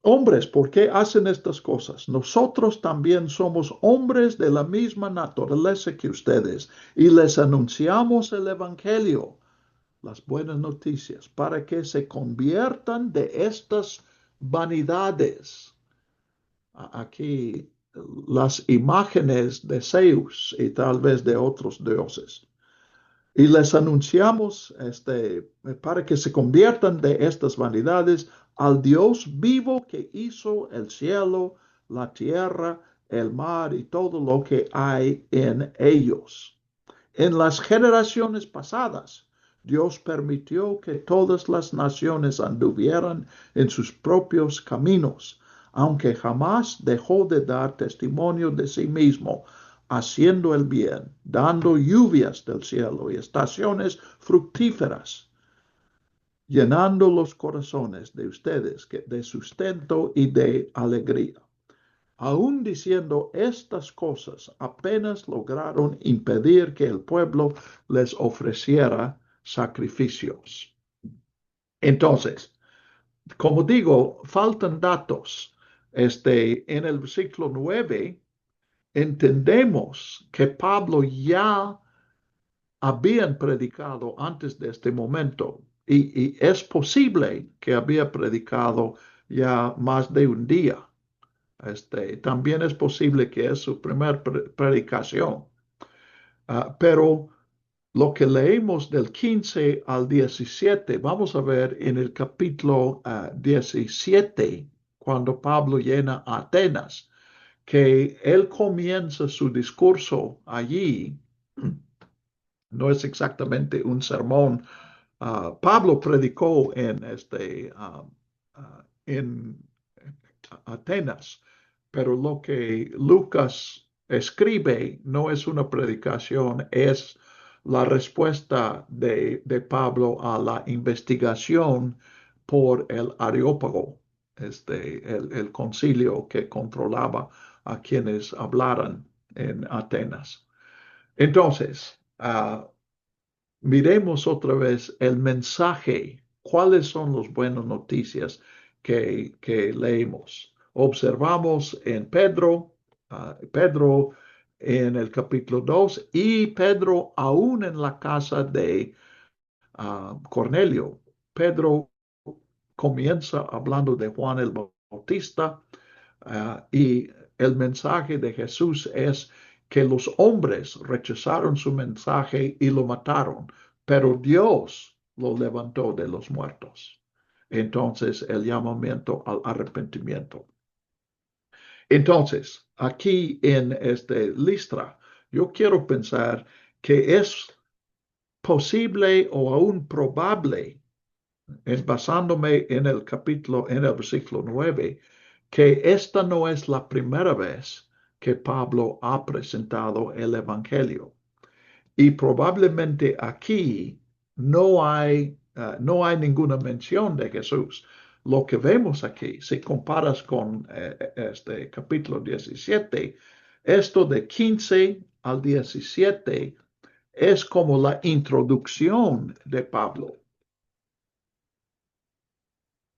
[SPEAKER 2] Hombres, ¿por qué hacen estas cosas? Nosotros también somos hombres de la misma naturaleza que ustedes y les anunciamos el Evangelio, las buenas noticias, para que se conviertan de estas vanidades. Aquí las imágenes de Zeus y tal vez de otros dioses. Y les anunciamos para que se conviertan de estas vanidades al Dios vivo que hizo el cielo, la tierra, el mar y todo lo que hay en ellos. En las generaciones pasadas, Dios permitió que todas las naciones anduvieran en sus propios caminos, aunque jamás dejó de dar testimonio de sí mismo, haciendo el bien, dando lluvias del cielo y estaciones fructíferas, llenando los corazones de ustedes de sustento y de alegría. Aún diciendo estas cosas, apenas lograron impedir que el pueblo les ofreciera sacrificios. Entonces, como digo, faltan datos. En el versículo 9 entendemos que Pablo ya habían predicado antes de este momento y es posible que había predicado ya más de un día. También es posible que es su primera predicación. Pero lo que leemos del 15 al 17, vamos a ver en el capítulo 17, cuando Pablo llena Atenas, que él comienza su discurso allí. No es exactamente un sermón. Pablo predicó en Atenas, pero lo que Lucas escribe no es una predicación, es la respuesta de Pablo a la investigación por el Areópago, el concilio que controlaba a quienes hablaran en Atenas. Entonces, miremos otra vez el mensaje. ¿Cuáles son las buenas noticias que leemos? Observamos en Pedro en el capítulo 2 y Pedro aún en la casa de Cornelio. Pedro comienza hablando de Juan el Bautista y el mensaje de Jesús es que los hombres rechazaron su mensaje y lo mataron, pero Dios lo levantó de los muertos. Entonces, el llamamiento al arrepentimiento. Entonces, aquí en este Listra, yo quiero pensar que es posible o aún probable, basándome en el capítulo, en el versículo 9, que esta no es la primera vez que Pablo ha presentado el Evangelio. Y probablemente aquí no hay ninguna mención de Jesús. Lo que vemos aquí, si comparas con este capítulo 17, esto de 15 al 17 es como la introducción de Pablo.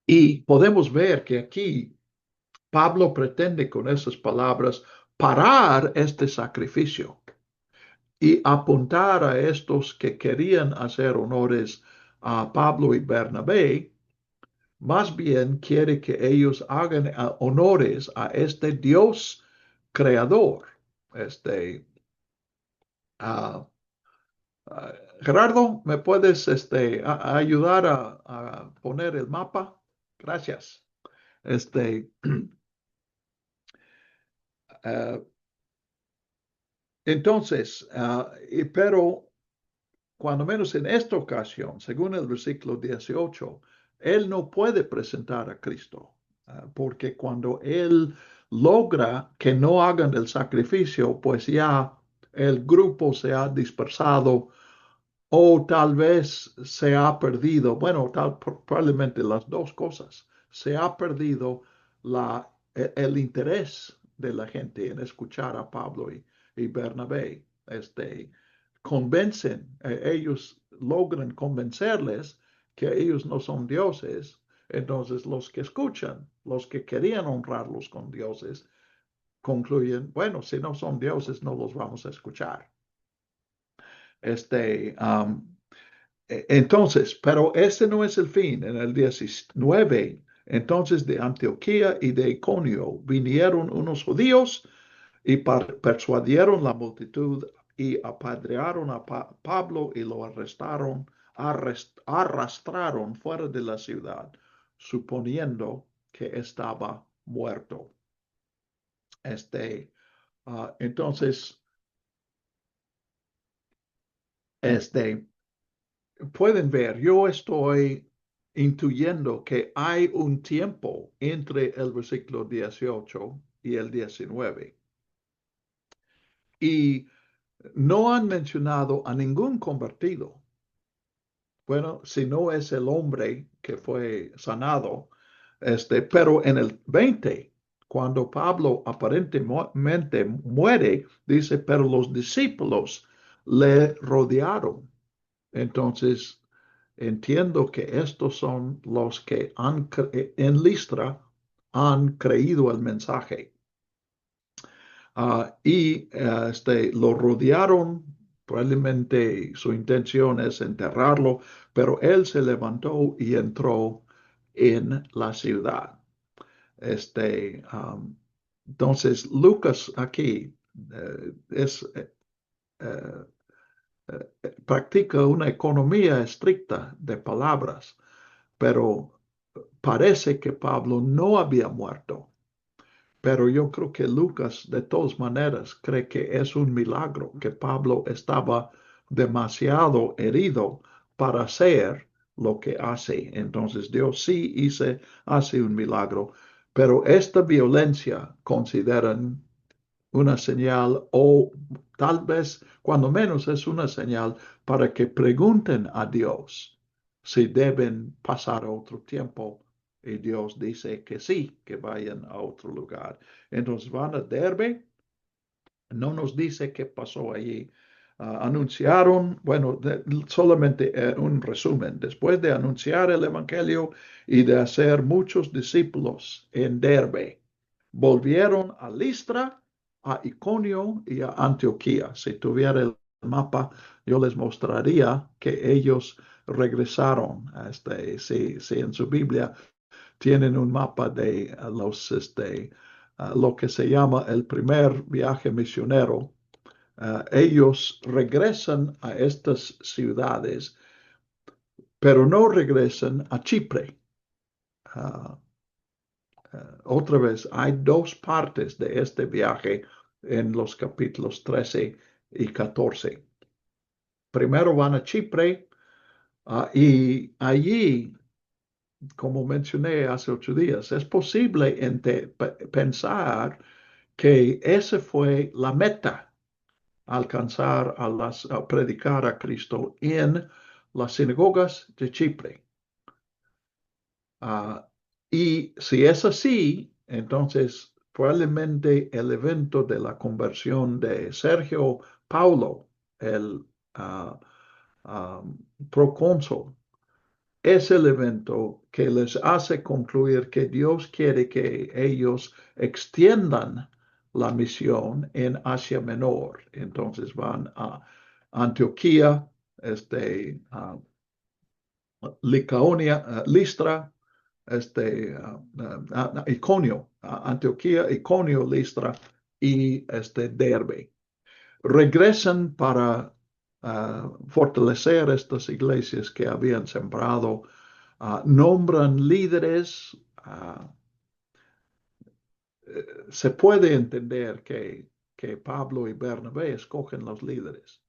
[SPEAKER 2] Y podemos ver que aquí Pablo pretende con esas palabras parar este sacrificio y apuntar a estos que querían hacer honores a Pablo y Bernabé. Más bien quiere que ellos hagan honores a este Dios creador. Este, uh, Gerardo, ¿me puedes ayudar a poner el mapa? Gracias. Este, uh, Entonces, pero cuando menos en esta ocasión, según el versículo 18, él no puede presentar a Cristo, porque cuando él logra que no hagan el sacrificio, pues ya el grupo se ha dispersado o tal vez se ha perdido, bueno, probablemente las dos cosas, se ha perdido el interés de la gente en escuchar a Pablo y Bernabé. Ellos logran convencerles que ellos no son dioses, entonces los que escuchan, los que querían honrarlos con dioses, concluyen, bueno, si no son dioses, no los vamos a escuchar. Este, um, Entonces, pero ese no es el fin. En el 19, entonces de Antioquía y de Iconio vinieron unos judíos y persuadieron la multitud y apedrearon a Pablo y lo arrastraron fuera de la ciudad, suponiendo que estaba muerto. Entonces, este, pueden ver, yo estoy intuyendo que hay un tiempo entre el versículo 18 y el 19. Y no han mencionado a ningún convertido. Bueno, si no es el hombre que fue sanado, pero en el 20, cuando Pablo aparentemente muere, dice, pero los discípulos le rodearon. Entonces, entiendo que estos son los que en Listra han creído el mensaje. Lo rodearon, probablemente su intención es enterrarlo, pero él se levantó y entró en la ciudad. Entonces, Lucas aquí eh, es, eh, practica una economía estricta de palabras, pero parece que Pablo no había muerto. Pero yo creo que Lucas, de todas maneras, cree que es un milagro, que Pablo estaba demasiado herido para hacer lo que hace. Entonces Dios sí hace un milagro, pero esta violencia consideran una señal o tal vez, cuando menos, es una señal para que pregunten a Dios si deben pasar otro tiempo. Y Dios dice que sí, que vayan a otro lugar. Entonces van a Derbe, no nos dice qué pasó allí. Anunciaron, bueno, solamente un resumen, después de anunciar el Evangelio y de hacer muchos discípulos en Derbe, volvieron a Listra, a Iconio y a Antioquía. Si tuviera el mapa, yo les mostraría que ellos regresaron. Si en su Biblia tienen un mapa de lo que se llama el primer viaje misionero, ellos regresan a estas ciudades, pero no regresan a Chipre. Uh, Otra vez, hay dos partes de este viaje en los capítulos 13 y 14. Primero van a Chipre y allí, como mencioné hace 8 días, es posible pensar que esa fue la meta, alcanzar a predicar a Cristo en las sinagogas de Chipre. Y si es así, entonces probablemente el evento de la conversión de Sergio Paulo, el uh, procónsul, es el evento que les hace concluir que Dios quiere que ellos extiendan la misión en Asia Menor. Entonces van a Antioquía, Licaonia, Listra, Iconio, Antioquía, Iconio, Listra y Derbe. Regresan para fortalecer estas iglesias que habían sembrado, nombran líderes. Se puede entender que Pablo y Bernabé escogen los líderes,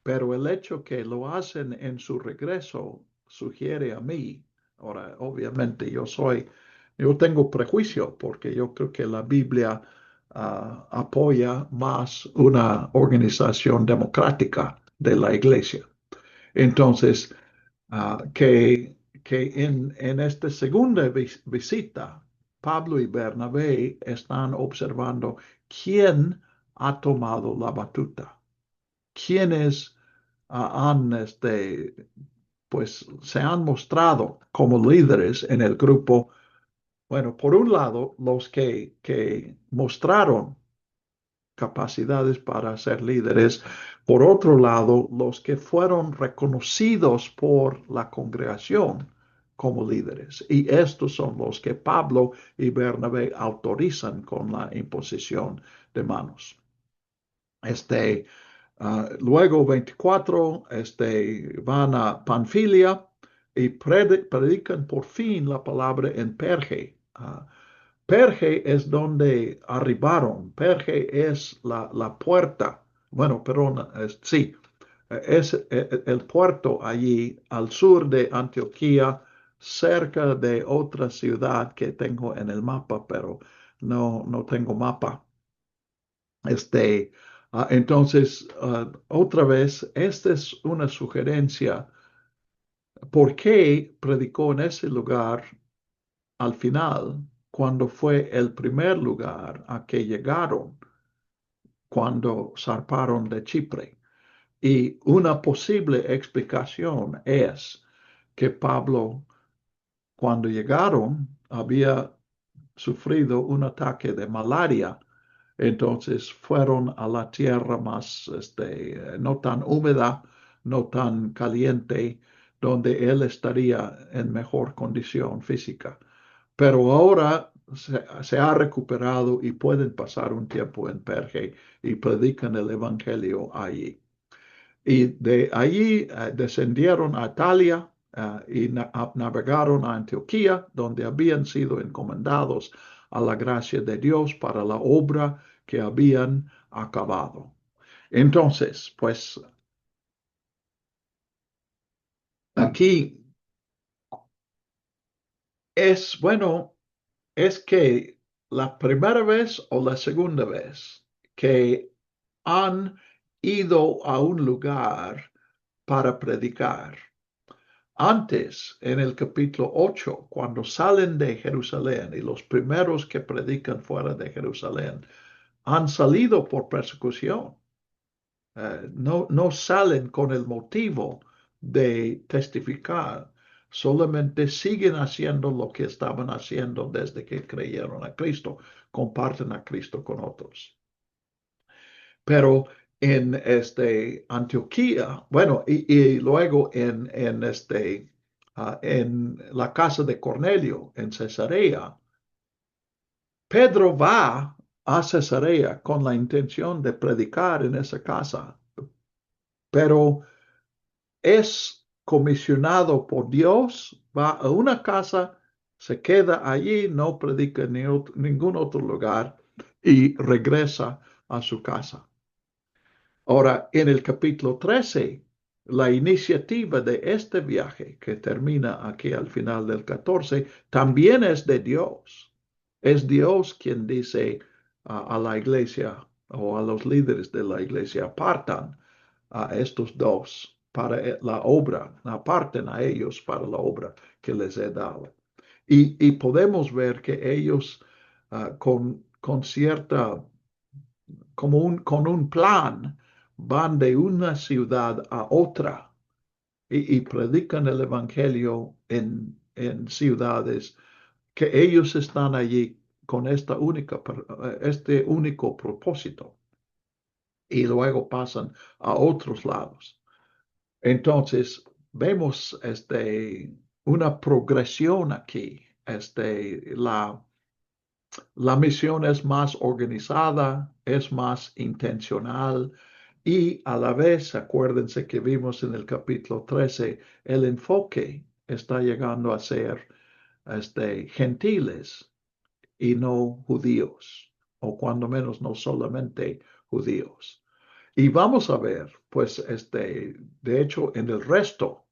[SPEAKER 2] pero el hecho que lo hacen en su regreso sugiere a mí, ahora obviamente yo tengo prejuicio porque yo creo que la Biblia apoya más una organización democrática de la iglesia. Entonces, que en esta segunda visita, Pablo y Bernabé están observando quién ha tomado la batuta, quiénes pues se han mostrado como líderes en el grupo. Bueno, por un lado, los que mostraron capacidades para ser líderes. Por otro lado, los que fueron reconocidos por la congregación como líderes. Y estos son los que Pablo y Bernabé autorizan con la imposición de manos. Luego 24, van a Panfilia y predican por fin la palabra en Perge. Perge es donde arribaron. Perge es la puerta. Bueno, perdón, sí, es el puerto allí al sur de Antioquía, cerca de otra ciudad que tengo en el mapa, pero no tengo mapa. Entonces, otra vez, esta es una sugerencia. ¿Por qué predicó en ese lugar al final, cuando fue el primer lugar a que llegaron cuando zarparon de Chipre? Y una posible explicación es que Pablo, cuando llegaron, había sufrido un ataque de malaria. Entonces fueron a la tierra más, no tan húmeda, no tan caliente, donde él estaría en mejor condición física. Pero ahora se ha recuperado y pueden pasar un tiempo en Perge y predican el evangelio allí. Y de allí descendieron a Italia y navegaron a Antioquía, donde habían sido encomendados a la gracia de Dios para la obra que habían acabado. Entonces, pues aquí es bueno, es que la primera vez o la segunda vez que han ido a un lugar para predicar. Antes, en el capítulo 8, cuando salen de Jerusalén y los primeros que predican fuera de Jerusalén han salido por persecución. No salen con el motivo de testificar, solamente siguen haciendo lo que estaban haciendo desde que creyeron a Cristo, comparten a Cristo con otros. Pero en Antioquía, bueno, y luego en la casa de Cornelio, en Cesarea, Pedro va a Cesarea con la intención de predicar en esa casa, pero es comisionado por Dios, va a una casa, se queda allí, no predica en ningún otro lugar y regresa a su casa. Ahora, en el capítulo 13, la iniciativa de este viaje, que termina aquí al final del 14, también es de Dios. Es Dios quien dice a la iglesia o a los líderes de la iglesia, apartan a estos dos para la obra, aparten a ellos para la obra que les he dado. Y podemos ver que ellos con cierta con un plan, van de una ciudad a otra y predican el Evangelio en ciudades que ellos están allí con este único propósito y luego pasan a otros lados. Entonces, vemos una progresión aquí. La misión es más organizada, es más intencional y a la vez, acuérdense que vimos en el capítulo 13, el enfoque está llegando a ser gentiles y no judíos, o cuando menos no solamente judíos. Y vamos a ver, pues, de hecho, en el resto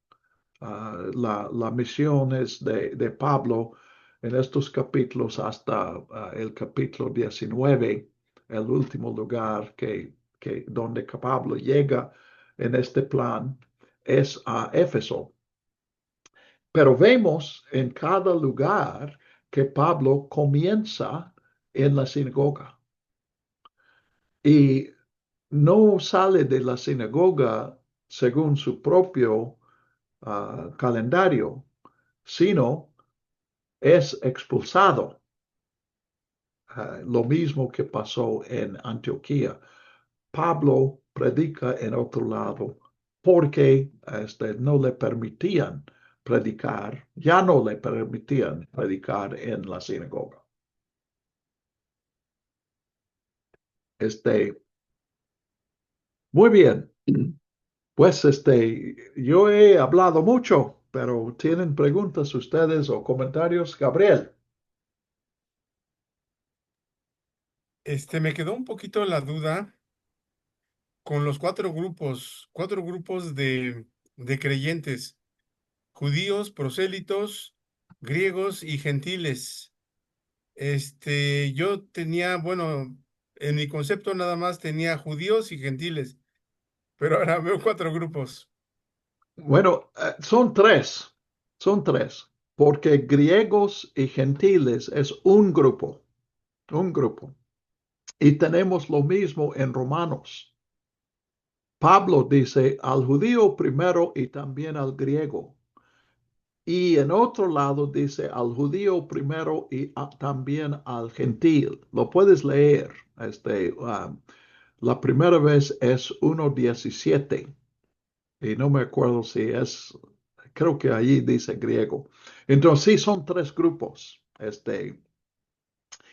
[SPEAKER 2] la misión es de Pablo en estos capítulos hasta el capítulo 19, el último lugar donde Pablo llega en este plan es a Éfeso. Pero vemos en cada lugar que Pablo comienza en la sinagoga y no sale de la sinagoga según su propio calendario, sino es expulsado. Lo mismo que pasó en Antioquía. Pablo predica en otro lado porque no le permitían predicar, ya no le permitían predicar en la sinagoga. Este, muy bien, pues yo he hablado mucho, pero ¿tienen preguntas ustedes o comentarios? Gabriel.
[SPEAKER 1] Me quedó un poquito la duda con los cuatro grupos de creyentes, judíos, prosélitos, griegos y gentiles. Yo tenía, bueno, en mi concepto nada más tenía judíos y gentiles, pero ahora veo cuatro grupos.
[SPEAKER 2] Bueno, son tres, porque griegos y gentiles es un grupo. Y tenemos lo mismo en Romanos. Pablo dice al judío primero y también al griego. Y en otro lado dice al judío primero y también al gentil. Lo puedes leer. La primera vez es 1:17 y no me acuerdo si es, creo que allí dice griego. Entonces sí son tres grupos.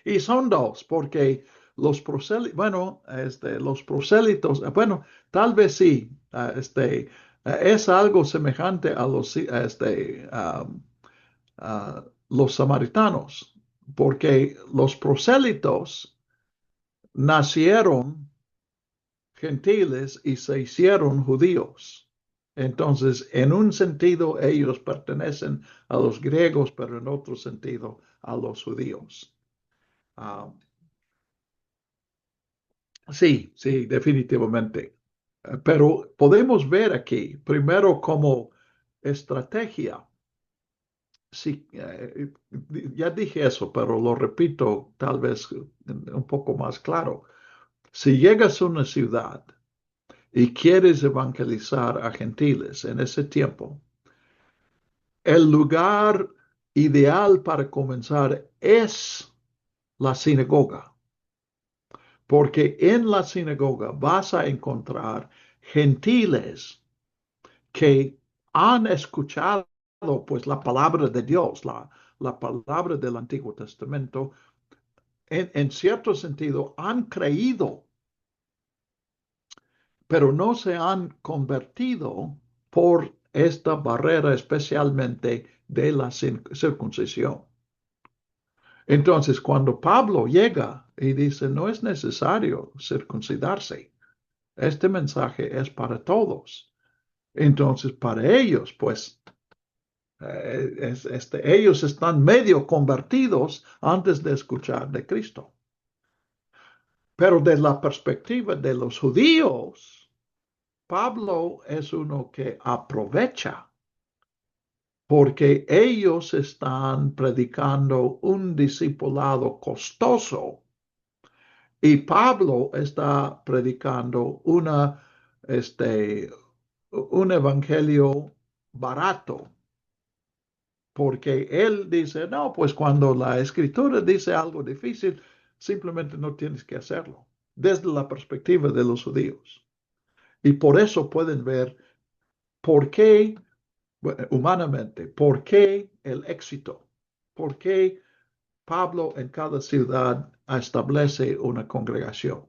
[SPEAKER 2] Y son dos, porque los prosélitos, bueno, tal vez sí, es algo semejante a los samaritanos, porque los prosélitos nacieron gentiles y se hicieron judíos. Entonces, en un sentido, ellos pertenecen a los griegos, pero en otro sentido, a los judíos. Ah, sí, sí, definitivamente. Pero podemos ver aquí, primero como estrategia. Sí, ya dije eso, pero lo repito tal vez un poco más claro. Si llegas a una ciudad y quieres evangelizar a gentiles en ese tiempo, el lugar ideal para comenzar es la sinagoga, porque en la sinagoga vas a encontrar gentiles que han escuchado pues la palabra de Dios, la palabra del Antiguo Testamento, en cierto sentido han creído, pero no se han convertido por esta barrera especialmente de la circuncisión. Entonces, cuando Pablo llega y dice, no es necesario circuncidarse, este mensaje es para todos. Entonces, para ellos, pues, ellos están medio convertidos antes de escuchar de Cristo. Pero desde la perspectiva de los judíos, Pablo es uno que aprovecha porque ellos están predicando un discipulado costoso y Pablo está predicando un evangelio barato, porque él dice, no, pues cuando la escritura dice algo difícil, simplemente no tienes que hacerlo, desde la perspectiva de los judíos. Y por eso pueden ver por qué, bueno, humanamente, por qué el éxito, por qué Pablo en cada ciudad establece una congregación.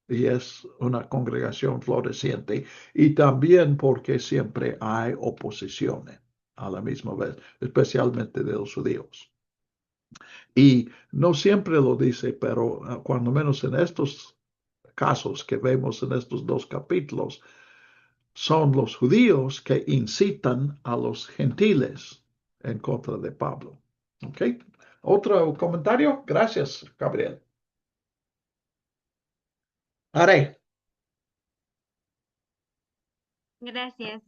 [SPEAKER 2] Y es una congregación floreciente, y también porque siempre hay oposiciones a la misma vez, especialmente de los judíos. Y no siempre lo dice, pero cuando menos en estos casos que vemos en estos dos capítulos, son los judíos que incitan a los gentiles en contra de Pablo. ¿Ok? ¿Otro comentario? Gracias, Gabriel. Haré.
[SPEAKER 3] Gracias.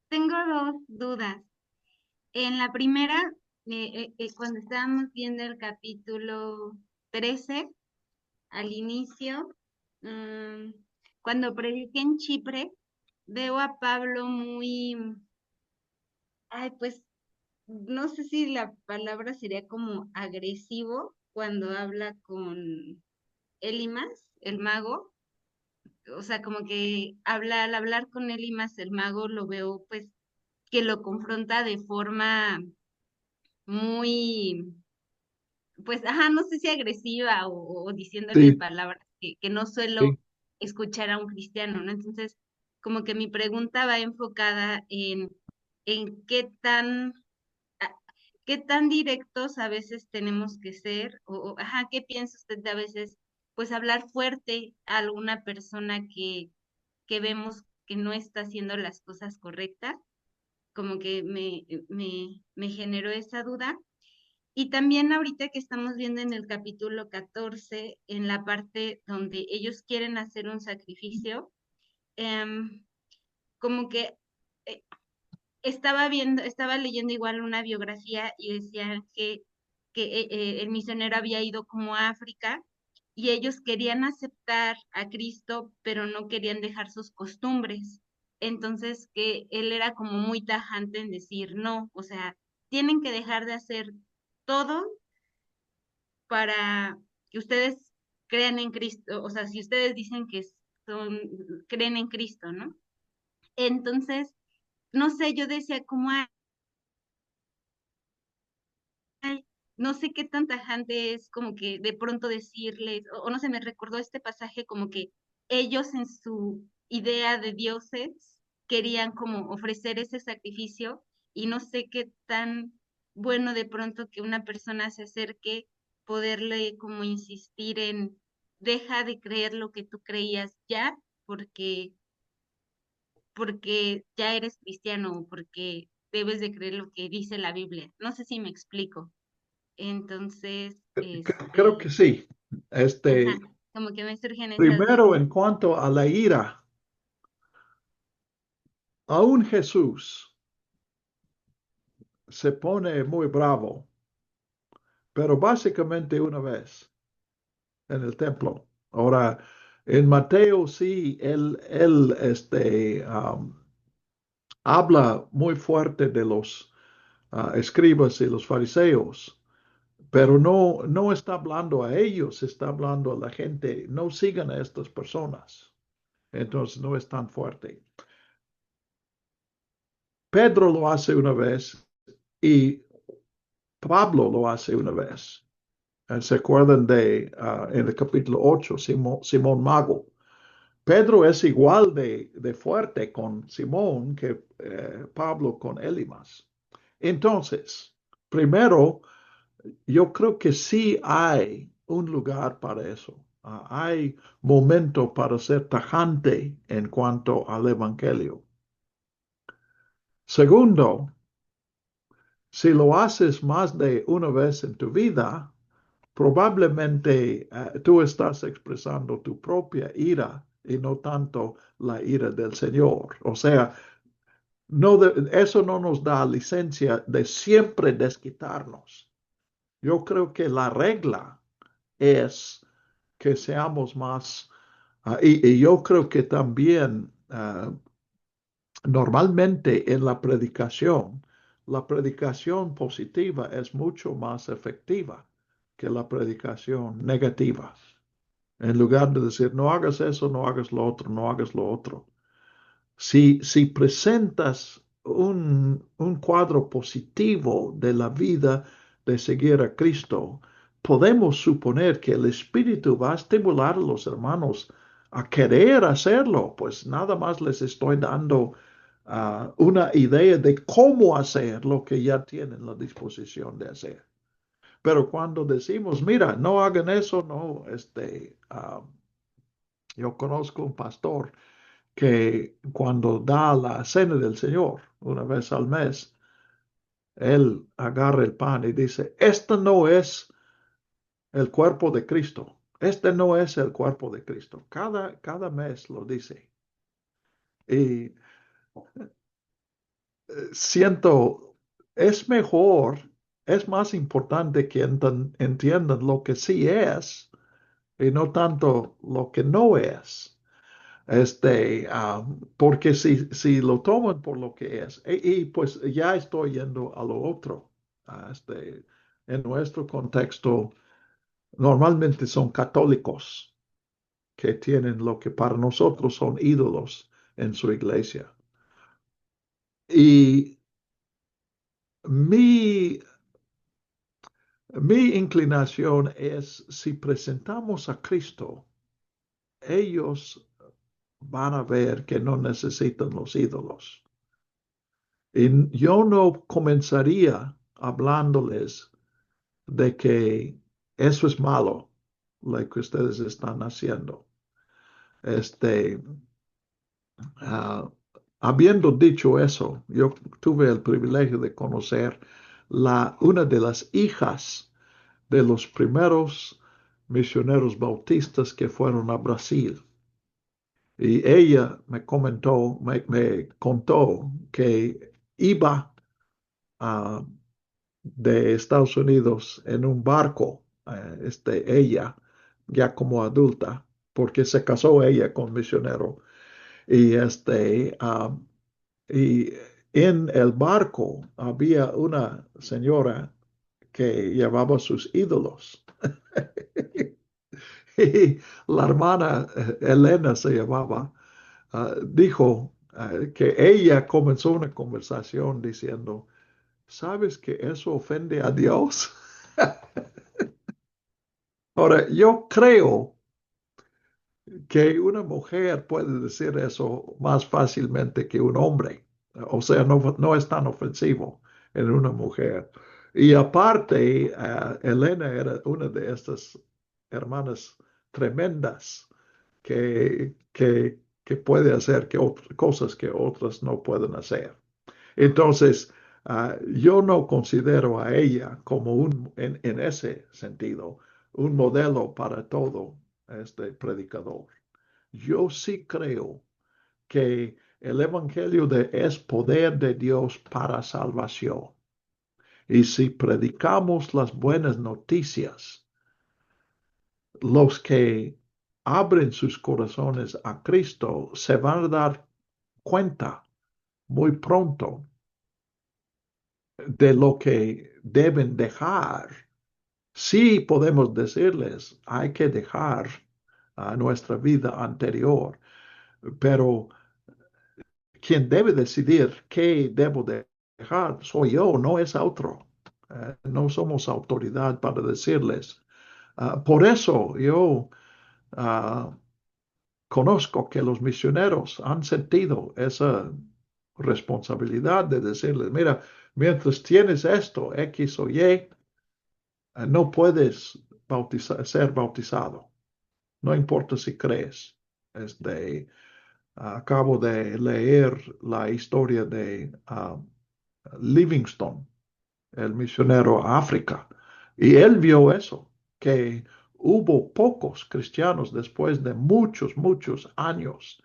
[SPEAKER 3] Tengo dos dudas. En la primera, cuando estábamos viendo el capítulo 13, al inicio, cuando prediqué en Chipre, veo a Pablo muy, ay, pues, no sé si la palabra sería como agresivo cuando habla con Elimas, el mago. O sea, como que al hablar con Elimas, el mago, lo veo pues que lo confronta de forma muy, pues, ajá, no sé si agresiva o diciéndole
[SPEAKER 2] Sí,
[SPEAKER 3] palabras que no suelo
[SPEAKER 2] sí.
[SPEAKER 3] escuchar a un cristiano, ¿no? Entonces, como que mi pregunta va enfocada en a- qué tan directos a veces tenemos que ser, ajá, ¿qué piensa usted de a veces, pues, hablar fuerte a alguna persona que vemos que no está haciendo las cosas correctas? Como que me generó esa duda. Y también ahorita que estamos viendo en el capítulo 14, en la parte donde ellos quieren hacer un sacrificio, em, como que eh, estaba leyendo igual una biografía y decían que el misionero había ido como a África y ellos querían aceptar a Cristo, pero no querían dejar sus costumbres. Entonces, que él era como muy tajante en decir, no, o sea, tienen que dejar de hacer todo para que ustedes crean en Cristo, o sea, si ustedes dicen que son, creen en Cristo, ¿no? Entonces, no sé, yo decía, como, no sé qué tan tajante es como que de pronto decirles, o no sé, me recordó este pasaje como que ellos en su idea de dioses querían como ofrecer ese sacrificio y no sé qué tan bueno de pronto que una persona se acerque, poderle como insistir en deja de creer lo que tú creías ya, porque, porque ya eres cristiano, o porque debes de creer lo que dice la Biblia. No sé si me explico. Entonces,
[SPEAKER 2] Creo que sí.
[SPEAKER 3] ajá, como que me surgen esas
[SPEAKER 2] Primero,
[SPEAKER 3] dudas.
[SPEAKER 2] en cuanto a la ira, aún Jesús se pone muy bravo, pero básicamente una vez en el templo. Ahora, en Mateo sí, habla muy fuerte de los escribas y los fariseos, pero no está hablando a ellos, está hablando a la gente. No sigan a estas personas. Entonces no es tan fuerte. Pedro lo hace una vez y Pablo lo hace una vez. ¿Se acuerdan en el capítulo 8, Simón Mago? Pedro es igual de fuerte con Simón que Pablo con Elimas. Entonces, primero, yo creo que sí hay un lugar para eso. Hay momento para ser tajante en cuanto al Evangelio. Segundo, si lo haces más de una vez en tu vida, probablemente tú estás expresando tu propia ira y no tanto la ira del Señor. O sea, eso no nos da licencia de siempre desquitarnos. Yo creo que la regla es que seamos más, y yo creo que también normalmente en la predicación positiva es mucho más efectiva que la predicación negativa. En lugar de decir, no hagas eso, no hagas lo otro, no hagas lo otro. Si presentas un cuadro positivo de la vida de seguir a Cristo, podemos suponer que el Espíritu va a estimular a los hermanos a querer hacerlo, pues nada más les estoy dando una idea de cómo hacer lo que ya tienen la disposición de hacer. Pero cuando decimos, mira, no hagan eso, no, yo conozco un pastor que cuando da la cena del Señor una vez al mes, él agarra el pan y dice, este no es el cuerpo de Cristo, este no es el cuerpo de Cristo. Cada mes lo dice. Y siento, es mejor, es más importante que entiendan lo que sí es y no tanto lo que no es. Porque si lo toman por lo que es, y pues ya estoy yendo a lo otro. En nuestro contexto, normalmente son católicos que tienen lo que para nosotros son ídolos en su iglesia. Y mi, mi inclinación es, si presentamos a Cristo, ellos van a ver que no necesitan los ídolos. Y yo no comenzaría hablándoles de que eso es malo, lo que ustedes están haciendo. Este, ah, Habiendo dicho eso, yo tuve el privilegio de conocer una de las hijas de los primeros misioneros bautistas que fueron a Brasil. Y ella me contó que iba a de Estados Unidos en un barco, ella ya como adulta, porque se casó ella con misionero. Y y en el barco había una señora que llevaba sus ídolos. Y la hermana Elena se llamaba, dijo que ella comenzó una conversación diciendo, ¿sabes que eso ofende a Dios? Ahora, yo creo que una mujer puede decir eso más fácilmente que un hombre. O sea, no es tan ofensivo en una mujer. Y aparte, Elena era una de estas hermanas tremendas que puede hacer cosas que otras no pueden hacer. Entonces, yo no considero a ella como en ese sentido, un modelo para todo este predicador. Yo sí creo que el Evangelio es poder de Dios para salvación. Y si predicamos las buenas noticias, los que abren sus corazones a Cristo se van a dar cuenta muy pronto de lo que deben dejar. Sí podemos decirles, hay que dejar nuestra vida anterior, pero quien debe decidir qué debo dejar soy yo, no es otro. No somos autoridad para decirles. Por eso yo conozco que los misioneros han sentido esa responsabilidad de decirles, mira, mientras tienes esto, X o Y, no puedes ser bautizado. No importa si crees. Acabo de leer la historia de Livingstone, el misionero a África, y él vio eso, que hubo pocos cristianos después de muchos, muchos años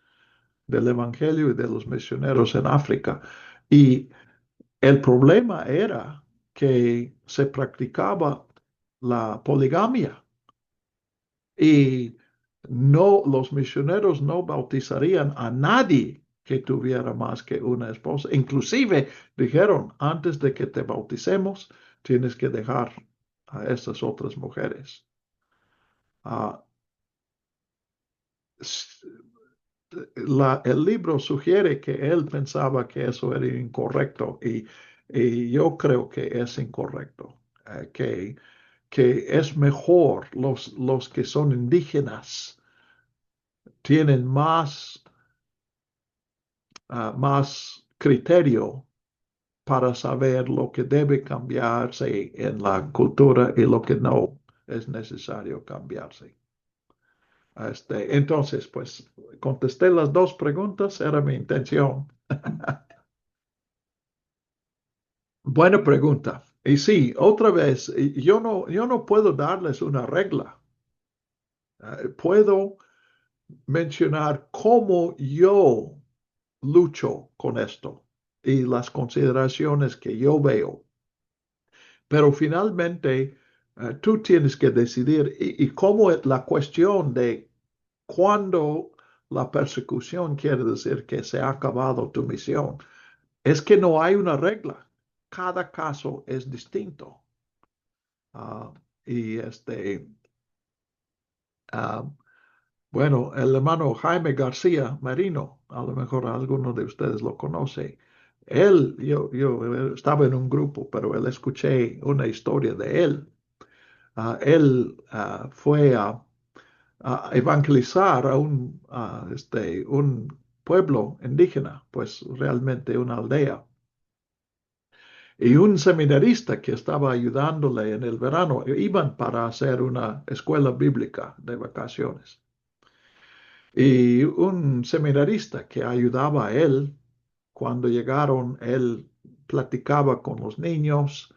[SPEAKER 2] del Evangelio y de los misioneros en África. Y el problema era que se practicaba la poligamia y los misioneros no bautizarían a nadie que tuviera más que una esposa. Inclusive dijeron, antes de que te bauticemos, tienes que dejar a estas otras mujeres. Ah, el libro sugiere que él pensaba que eso era incorrecto y yo creo que es incorrecto, que es mejor los que son indígenas tienen más criterio para saber lo que debe cambiarse en la cultura y lo que no es necesario cambiarse. Entonces, pues contesté las dos preguntas, era mi intención. Buena pregunta. Y sí, otra vez, yo no puedo darles una regla. Puedo mencionar cómo yo lucho con esto y las consideraciones que yo veo. Pero finalmente, tú tienes que decidir y cómo es la cuestión de cuándo la persecución quiere decir que se ha acabado tu misión. Es que no hay una regla. Cada caso es distinto. Ah, y ah, bueno, el hermano Jaime García Marino, a lo mejor alguno de ustedes lo conoce. Yo estaba en un grupo, pero él escuché una historia de él. Él fue a evangelizar un pueblo indígena, pues realmente una aldea. Y un seminarista que estaba ayudándole en el verano, iban para hacer una escuela bíblica de vacaciones. Y un seminarista que ayudaba a él, cuando llegaron, él platicaba con los niños,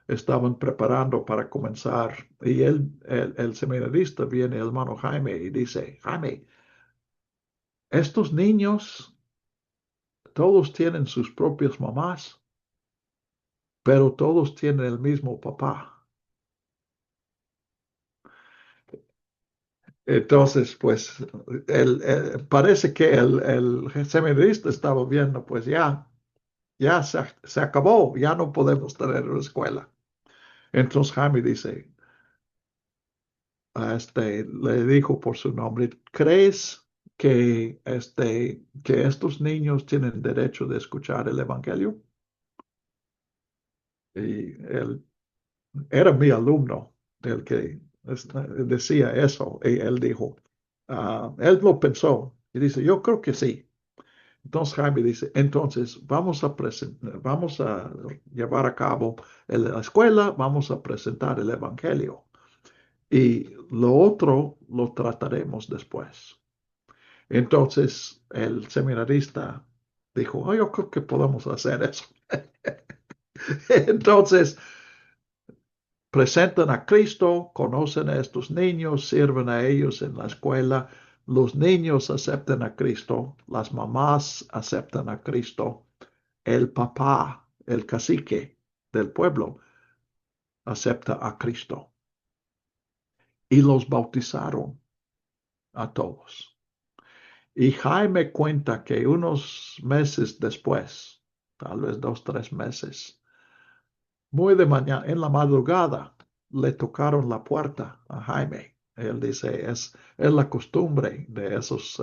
[SPEAKER 2] estaban preparando para comenzar. Y el seminarista viene, el hermano Jaime, y dice, Jaime, estos niños todos tienen sus propias mamás, pero todos tienen el mismo papá. Entonces, pues, parece que el seminarista estaba viendo, pues ya se acabó, ya no podemos tener una escuela. Entonces Jaime dice, le dijo por su nombre, ¿crees que estos niños tienen derecho de escuchar el evangelio? Y él era mi alumno, el que decía eso, y él dijo, él lo pensó y dice, yo creo que sí. Entonces Jaime dice, entonces vamos a llevar a cabo en la escuela, vamos a presentar el evangelio y lo otro lo trataremos después. Entonces el seminarista dijo, "Oh, yo creo que podemos hacer eso." Entonces presentan a Cristo, conocen a estos niños, sirven a ellos en la escuela. Los niños aceptan a Cristo, las mamás aceptan a Cristo, el papá, el cacique del pueblo, acepta a Cristo y los bautizaron a todos. Y Jaime cuenta que unos meses después, tal vez 2, 3 meses, muy de mañana, en la madrugada, le tocaron la puerta a Jaime. Él dice, es la costumbre de esos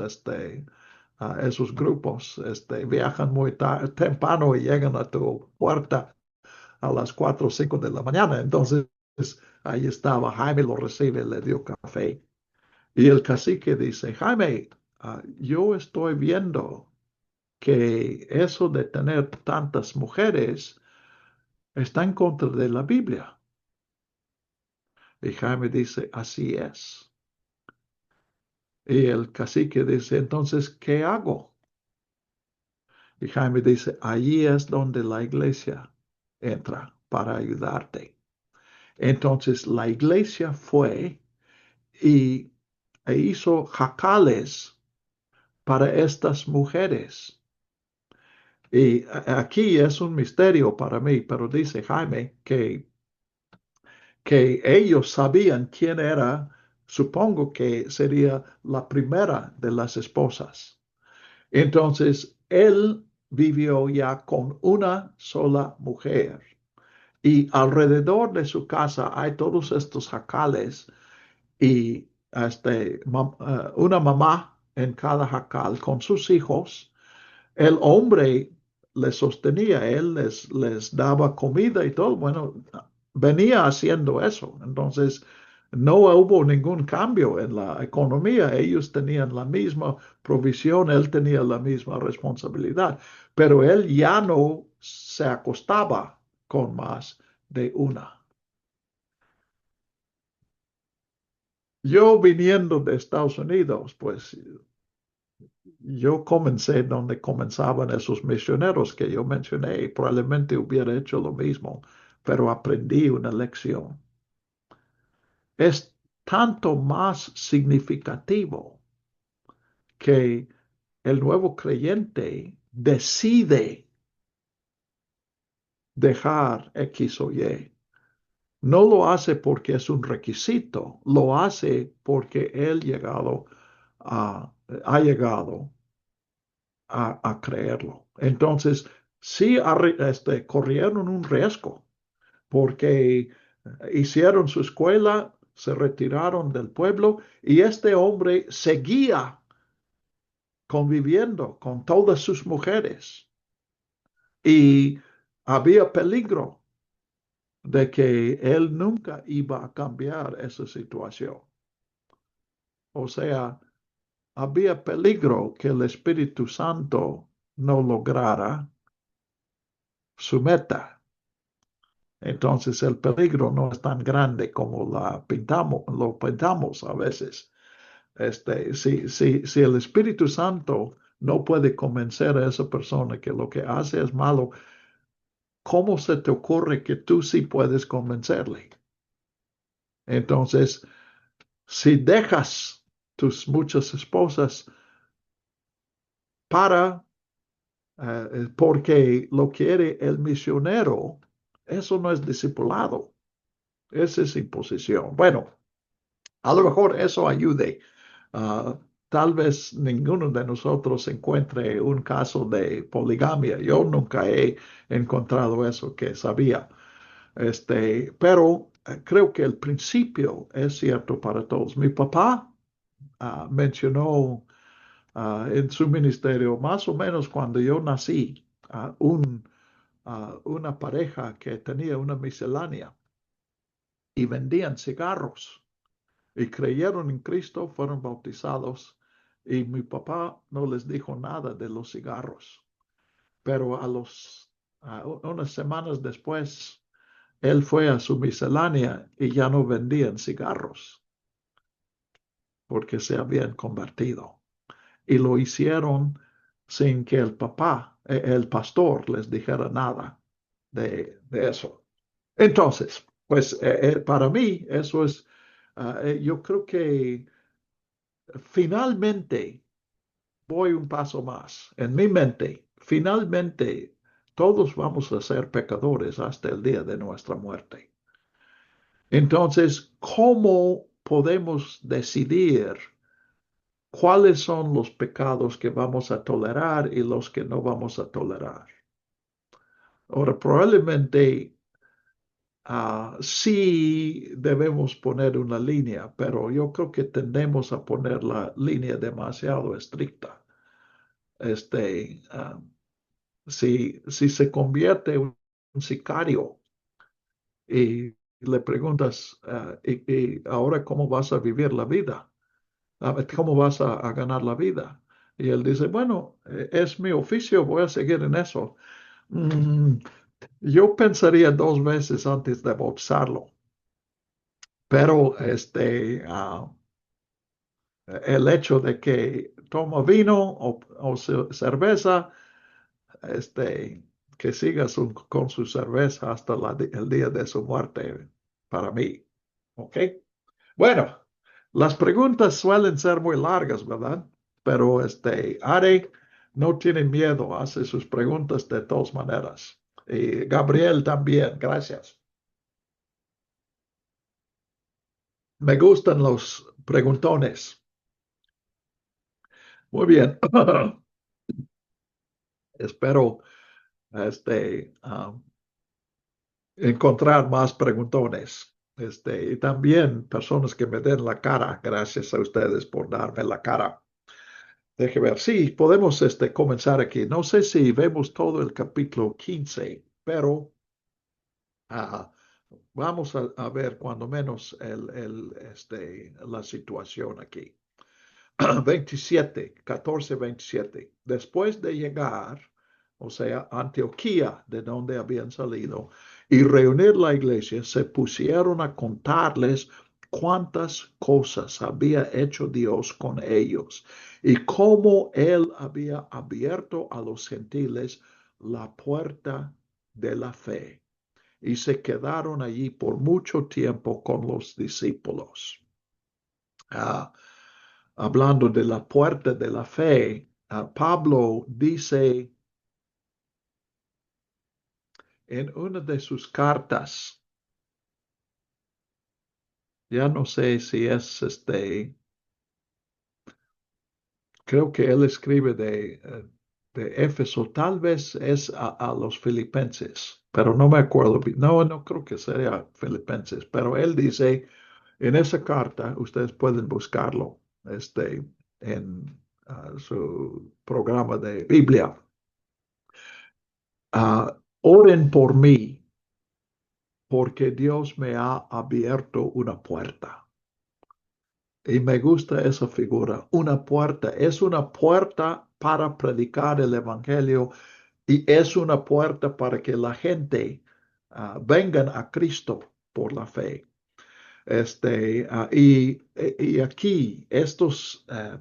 [SPEAKER 2] grupos, viajan muy temprano y llegan a tu puerta a las 4 o 5 de la mañana. Entonces, ahí estaba, Jaime lo recibe, le dio café. Y el cacique dice, Jaime, yo estoy viendo que eso de tener tantas mujeres está en contra de la Biblia. Y Jaime dice, así es. Y el cacique dice, entonces, ¿qué hago? Y Jaime dice, allí es donde la iglesia entra para ayudarte. Entonces la iglesia fue y hizo jacales para estas mujeres. Y aquí es un misterio para mí, pero dice Jaime que ellos sabían quién era, supongo que sería la primera de las esposas. Entonces, él vivió ya con una sola mujer y alrededor de su casa hay todos estos jacales y una mamá en cada jacal con sus hijos. El hombre les sostenía, él les daba comida y todo. Bueno, venía haciendo eso. Entonces, no hubo ningún cambio en la economía. Ellos tenían la misma provisión, él tenía la misma responsabilidad, pero él ya no se acostaba con más de una. Yo viniendo de Estados Unidos, pues yo comencé donde comenzaban esos misioneros que yo mencioné y probablemente hubiera hecho lo mismo, pero aprendí una lección. Es tanto más significativo que el nuevo creyente decide dejar X o Y. No lo hace porque es un requisito, lo hace porque él ha llegado a creerlo. Entonces, sí corrieron un riesgo porque hicieron su escuela, se retiraron del pueblo y este hombre seguía conviviendo con todas sus mujeres y había peligro de que él nunca iba a cambiar esa situación. O sea, había peligro que el Espíritu Santo no lograra su meta. Entonces el peligro no es tan grande como lo pintamos a veces. Si el Espíritu Santo no puede convencer a esa persona que lo que hace es malo, ¿cómo se te ocurre que tú sí puedes convencerle? Entonces, si dejas tus muchas esposas para porque lo quiere el misionero, eso no es discipulado, esa es imposición. Bueno, A lo mejor eso ayude. Ah, tal vez ninguno de nosotros encuentre un caso de poligamia. Yo nunca he encontrado eso que sabía. Pero creo que el principio es cierto para todos. Mi papá mencionó en su ministerio, más o menos cuando yo nací, una pareja que tenía una miscelánea y vendían cigarros y creyeron en Cristo, fueron bautizados y mi papá no les dijo nada de los cigarros. Pero unas semanas después, él fue a su miscelánea y ya no vendían cigarros porque se habían convertido. Y lo hicieron sin que el pastor les dijera nada de eso. Entonces, pues para mí eso es, yo creo que finalmente voy un paso más. En mi mente, finalmente todos vamos a ser pecadores hasta el día de nuestra muerte. Entonces, ¿cómo podemos decidir cuáles son los pecados que vamos a tolerar y los que no vamos a tolerar? Ahora, probablemente sí debemos poner una línea, pero yo creo que tendemos a poner la línea demasiado estricta. Este, ah, si se convierte en un sicario y le preguntas, y ahora cómo vas a vivir la vida, cómo vas a ganar la vida. Y él dice, bueno, es mi oficio, voy a seguir en eso. Mm, yo pensaría dos veces antes de bautizarlo, pero el hecho de que toma vino o cerveza, este, que siga con su cerveza hasta el día de su muerte, para mí. ¿Ok? Bueno, las preguntas suelen ser muy largas, ¿verdad? Pero Are no tiene miedo, hace sus preguntas de todas maneras. Y Gabriel también, gracias. Me gustan los preguntones. Muy bien. Espero encontrar más preguntones. Y también personas que me den la cara. Gracias a ustedes por darme la cara. Deje ver. Sí, podemos comenzar aquí. No sé si vemos todo el capítulo 15, pero ah, vamos a ver cuando menos la situación aquí. 27, 14, 27. Después de llegar, o sea, Antioquía, de donde habían salido, y reunir la iglesia, se pusieron a contarles cuántas cosas había hecho Dios con ellos y cómo Él había abierto a los gentiles la puerta de la fe. Y se quedaron allí por mucho tiempo con los discípulos. Hablando de la puerta de la fe, Pablo dice en una de sus cartas, ya no sé si es creo que él escribe de Éfeso, tal vez es a los filipenses, pero no me acuerdo. No creo que sea filipenses, pero él dice en esa carta, ustedes pueden buscarlo en su programa de Biblia. Oren por mí, porque Dios me ha abierto una puerta. Y me gusta esa figura. Una puerta. Es una puerta para predicar el Evangelio y es una puerta para que la gente vengan a Cristo por la fe. Y aquí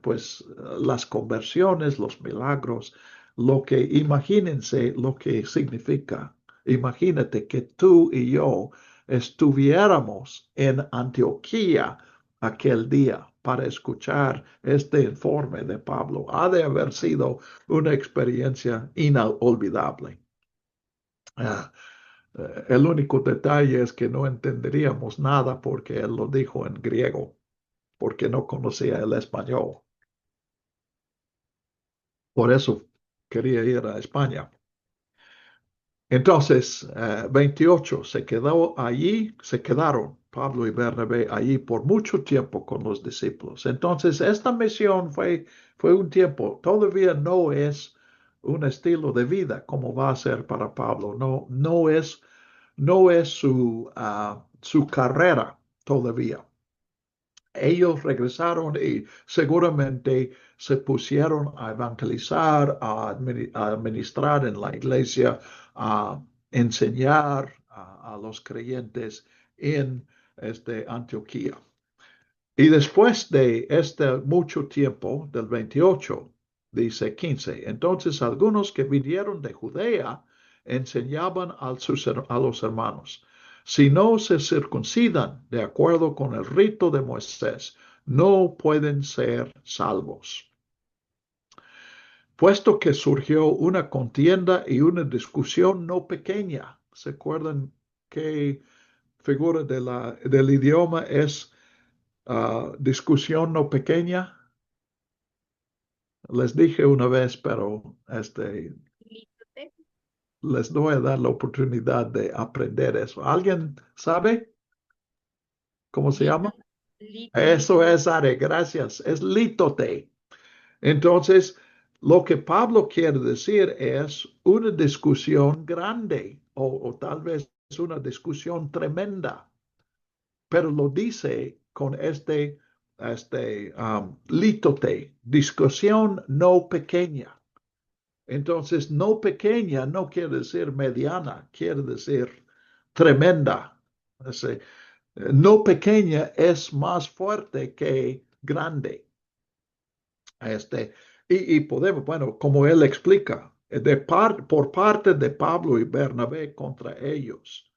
[SPEAKER 2] pues las conversiones, los milagros, imagínense lo que significa. Imagínate que tú y yo estuviéramos en Antioquía aquel día para escuchar este informe de Pablo. Ha de haber sido una experiencia inolvidable. El único detalle es que no entenderíamos nada porque él lo dijo en griego. porque no conocía el español. Por eso quería ir a España. Entonces, 28, se quedaron Pablo y Bernabé allí por mucho tiempo con los discípulos. Entonces, esta misión fue un tiempo, todavía no es un estilo de vida como va a ser para Pablo, no es su carrera todavía. Ellos regresaron y seguramente se pusieron a evangelizar, a administrar en la iglesia, a enseñar a los creyentes en Antioquía. Y después de este mucho tiempo, del 28, dice 15, entonces algunos que vinieron de Judea enseñaban a los hermanos, si no se circuncidan de acuerdo con el rito de Moisés, no pueden ser salvos. Puesto que surgió una contienda y una discusión no pequeña, ¿se acuerdan qué figura del idioma es discusión no pequeña? Les dije una vez, pero
[SPEAKER 3] Lítote.
[SPEAKER 2] les doy a dar la oportunidad de aprender eso. ¿Alguien sabe cómo se llama? Eso es, Are, gracias. Es lítote. Entonces, lo que Pablo quiere decir es una discusión grande o tal vez una discusión tremenda, pero lo dice con lítote, discusión no pequeña. Entonces, no pequeña no quiere decir mediana, quiere decir tremenda. No pequeña es más fuerte que grande. Y podemos, bueno, como él explica, por parte de Pablo y Bernabé contra ellos.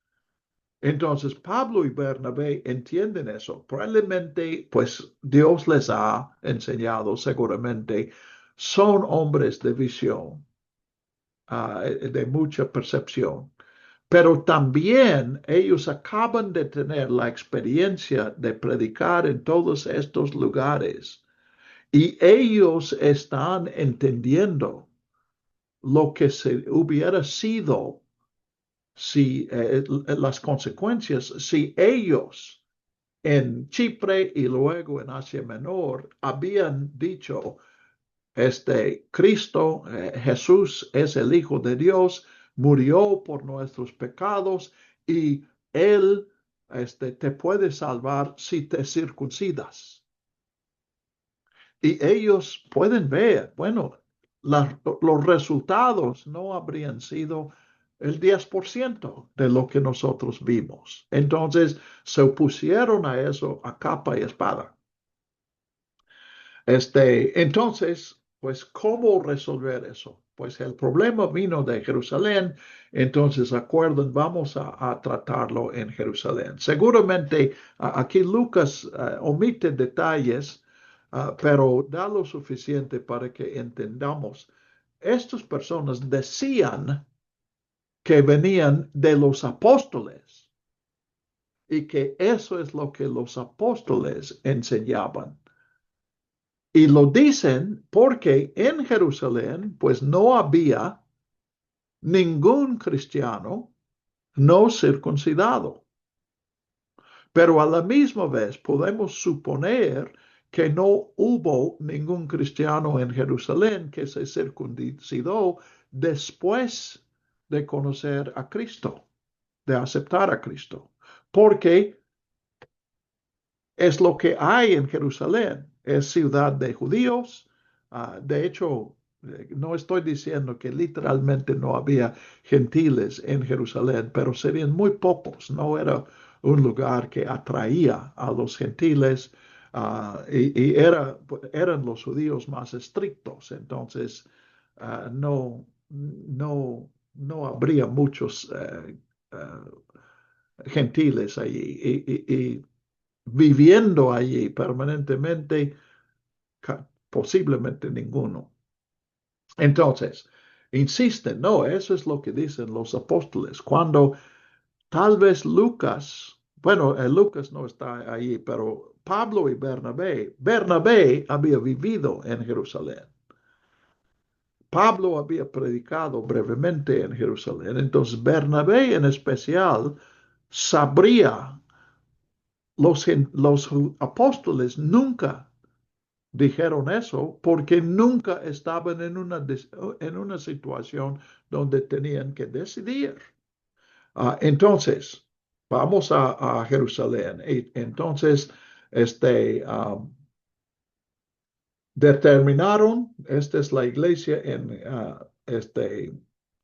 [SPEAKER 2] Entonces, Pablo y Bernabé entienden eso. Probablemente, pues Dios les ha enseñado seguramente, son hombres de visión, de mucha percepción. Pero también ellos acaban de tener la experiencia de predicar en todos estos lugares y ellos están entendiendo lo que se hubiera sido si las consecuencias si ellos en Chipre y luego en Asia Menor habían dicho Cristo, Jesús es el Hijo de Dios, murió por nuestros pecados y Él te puede salvar si te circuncidas. Y ellos pueden ver, bueno, los resultados no habrían sido el 10% de lo que nosotros vimos. Entonces se opusieron a eso a capa y espada. Entonces, pues, ¿cómo resolver eso? Pues el problema vino de Jerusalén, entonces acuerdan, vamos a tratarlo en Jerusalén. Seguramente aquí Lucas omite detalles, pero da lo suficiente para que entendamos. Estas personas decían que venían de los apóstoles y que eso es lo que los apóstoles enseñaban. Y lo dicen porque en Jerusalén, pues no había ningún cristiano no circuncidado. Pero a la misma vez podemos suponer que no hubo ningún cristiano en Jerusalén que se circuncidó después de conocer a Cristo, de aceptar a Cristo. Porque es lo que hay en Jerusalén. Es ciudad de judíos. De hecho, no estoy diciendo que literalmente no había gentiles en Jerusalén, pero serían muy pocos. No era un lugar que atraía a los gentiles eran los judíos más estrictos. Entonces, no habría muchos gentiles allí. Y viviendo allí permanentemente, posiblemente ninguno. Entonces, insisten, no, eso es lo que dicen los apóstoles. Cuando tal vez Lucas bueno, Lucas no está ahí, pero Pablo y Bernabé había vivido en Jerusalén. Pablo había predicado brevemente en Jerusalén. Entonces, Bernabé en especial sabría, los apóstoles nunca dijeron eso porque nunca estaban en una situación donde tenían que decidir. Entonces, vamos a Jerusalén. Y entonces, determinaron, esta es la iglesia en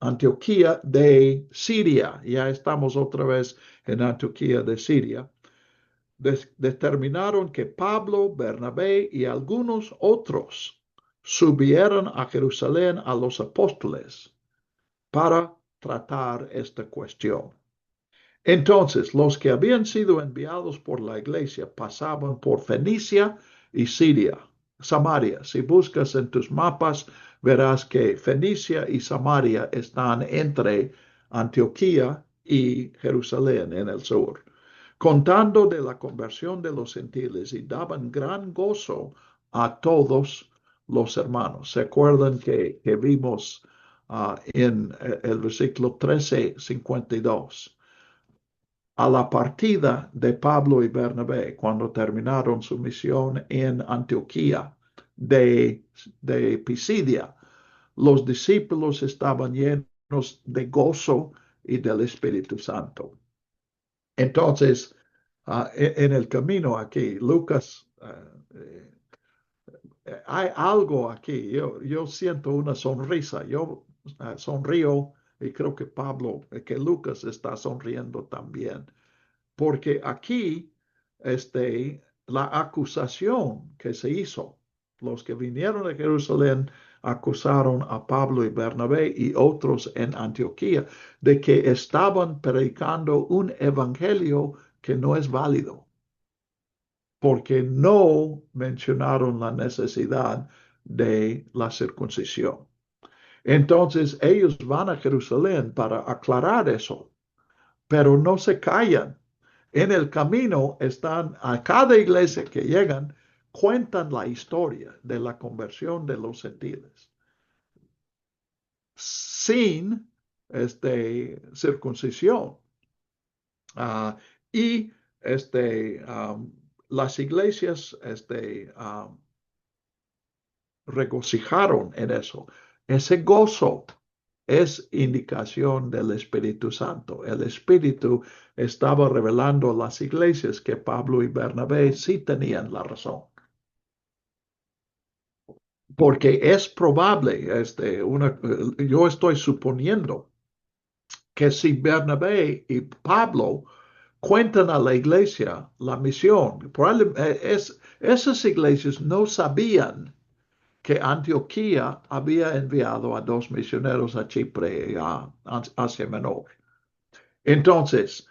[SPEAKER 2] Antioquía de Siria. Ya estamos otra vez en Antioquía de Siria. Determinaron que Pablo, Bernabé y algunos otros subieran a Jerusalén a los apóstoles para tratar esta cuestión. Entonces, los que habían sido enviados por la iglesia pasaban por Fenicia y Siria, Samaria. Si buscas en tus mapas, verás que Fenicia y Samaria están entre Antioquía y Jerusalén en el sur, contando de la conversión de los gentiles y daban gran gozo a todos los hermanos. ¿Se acuerdan que vimos en el versículo 13:52? A la partida de Pablo y Bernabé, cuando terminaron su misión en Antioquía de Pisidia, los discípulos estaban llenos de gozo y del Espíritu Santo. Entonces, en el camino aquí, Lucas, hay algo aquí, yo siento una sonrisa, yo sonrío y creo que que Lucas está sonriendo también, porque aquí la acusación que se hizo, los que vinieron de Jerusalén acusaron a Pablo y Bernabé y otros en Antioquía de que estaban predicando un evangelio que no es válido, porque no mencionaron la necesidad de la circuncisión. Entonces ellos van a Jerusalén para aclarar eso, pero no se callan. En el camino están, a cada iglesia que llegan, cuentan la historia de la conversión de los gentiles sin circuncisión. Y las iglesias regocijaron en eso. Ese gozo es indicación del Espíritu Santo. El Espíritu estaba revelando a las iglesias que Pablo y Bernabé sí tenían la razón. Porque es probable, yo estoy suponiendo que si Bernabé y Pablo cuentan a la iglesia la misión, esas iglesias no sabían que Antioquía había enviado a 2 misioneros a Chipre y a Asia Menor. Entonces,